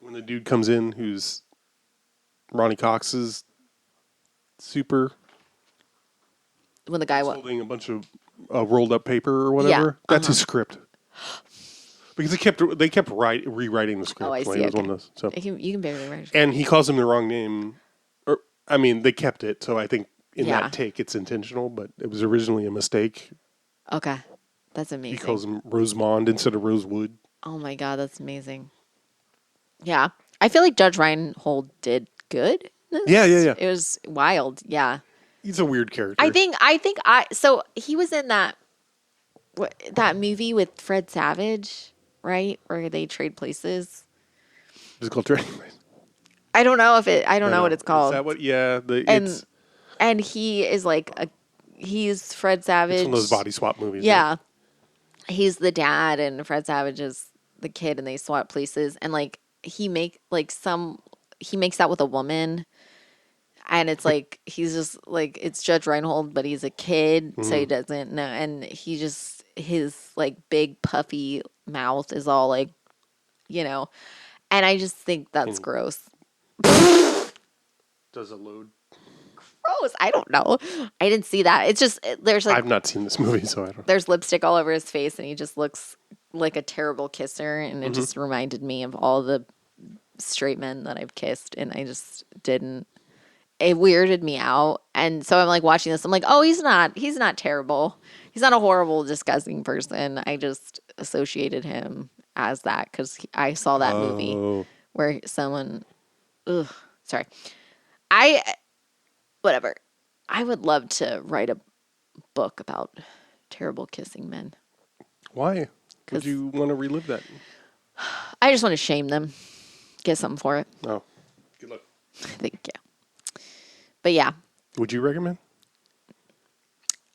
When the dude comes in, who's Ronnie Cox's super... When the guy holding a bunch of rolled up paper or whatever. Yeah. That's his script. Because they kept rewriting the script. Oh, I see. Okay. So. You can barely write. And he calls him the wrong name. Or I mean, they kept it, so I think in that take it's intentional, but it was originally a mistake. Okay. That's amazing. He calls him Rosemond instead of Rosewood. Oh my God, that's amazing. Yeah. I feel like Judge Reinhold did good. Yeah. It was wild. Yeah. He's a weird character. I think so he was in that movie with Fred Savage, right? Where they trade places. Is it called Trading Places? I don't know what it's called. Is that what? Yeah. And he is like he's Fred Savage. It's one of those body swap movies. Yeah. Right? He's the dad and Fred Savage is the kid and they swap places and like he makes out with a woman and it's like he's just like it's Judge Reinhold but he's a kid so he doesn't know and he just his like big puffy mouth is all like you know and I just think that's gross. Does it load? Gross. I don't know. I didn't see that. It's just there's like I've not seen this movie so I don't. There's lipstick all over his face and he just looks like a terrible kisser and it just reminded me of all the straight men that I've kissed and I just didn't. It weirded me out and so I'm like watching this I'm like oh he's not terrible, he's not a horrible disgusting person. I just associated him as that because I saw that movie where someone whatever. I would love to write a book about terrible kissing men. Why? Would you want to relive that? I just want to shame them. Get something for it. Oh. Good luck. Thank you. But yeah. Would you recommend?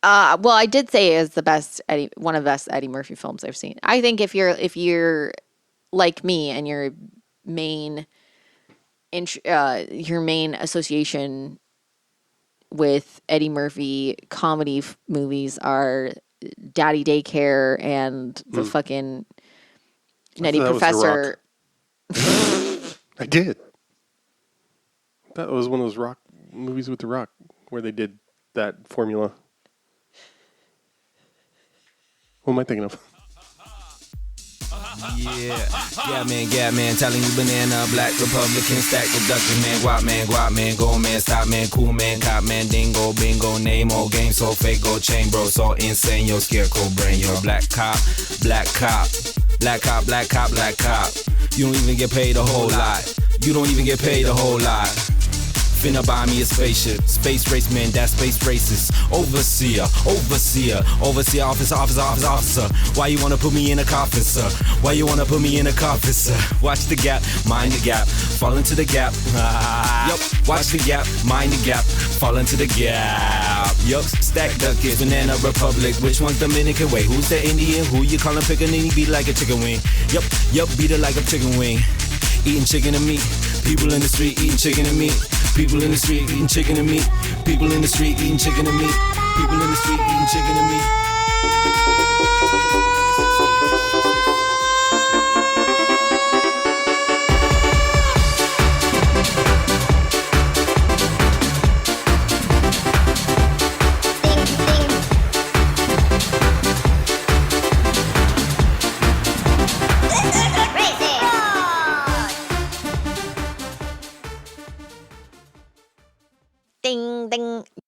Well, I did say it is one of the best Eddie Murphy films I've seen. I think if you're like me and your main association with Eddie Murphy comedy movies are Daddy Daycare and the fucking Nutty Professor. I did. That was one of those rock movies with The Rock where they did that formula. What am I thinking of? Yeah, man, telling you banana, black Republican, stack the Dutchman, guap man, gold man, stop man, cool man, cop man, dingo, bingo, name, old game, so fake, gold chain, bro, so insane, yo, scarecrow brain, yo, black cop, black cop, black cop, black cop, black cop, you don't even get paid a whole lot, you don't even get paid a whole lot. Finna buy me a spaceship, space race man, that's space racist. Overseer, officer. Why you wanna put me in a coffin, sir? Why you wanna put me in a coffin, sir? Watch the gap, mind the gap, fall into the gap. Yup, watch the gap, mind the gap, fall into the gap. Yup, stack duckets, banana republic. Which one's Dominican? Wait, who's the Indian? Who you callin' pickaninny? Beat like a chicken wing. Yup, beat it like a chicken wing. eating chicken and meat. People in the street eating chicken and meat. People in the street eating chicken and meat. People in the street eating chicken and meat. People in the street eating chicken and meat. Ding, ding.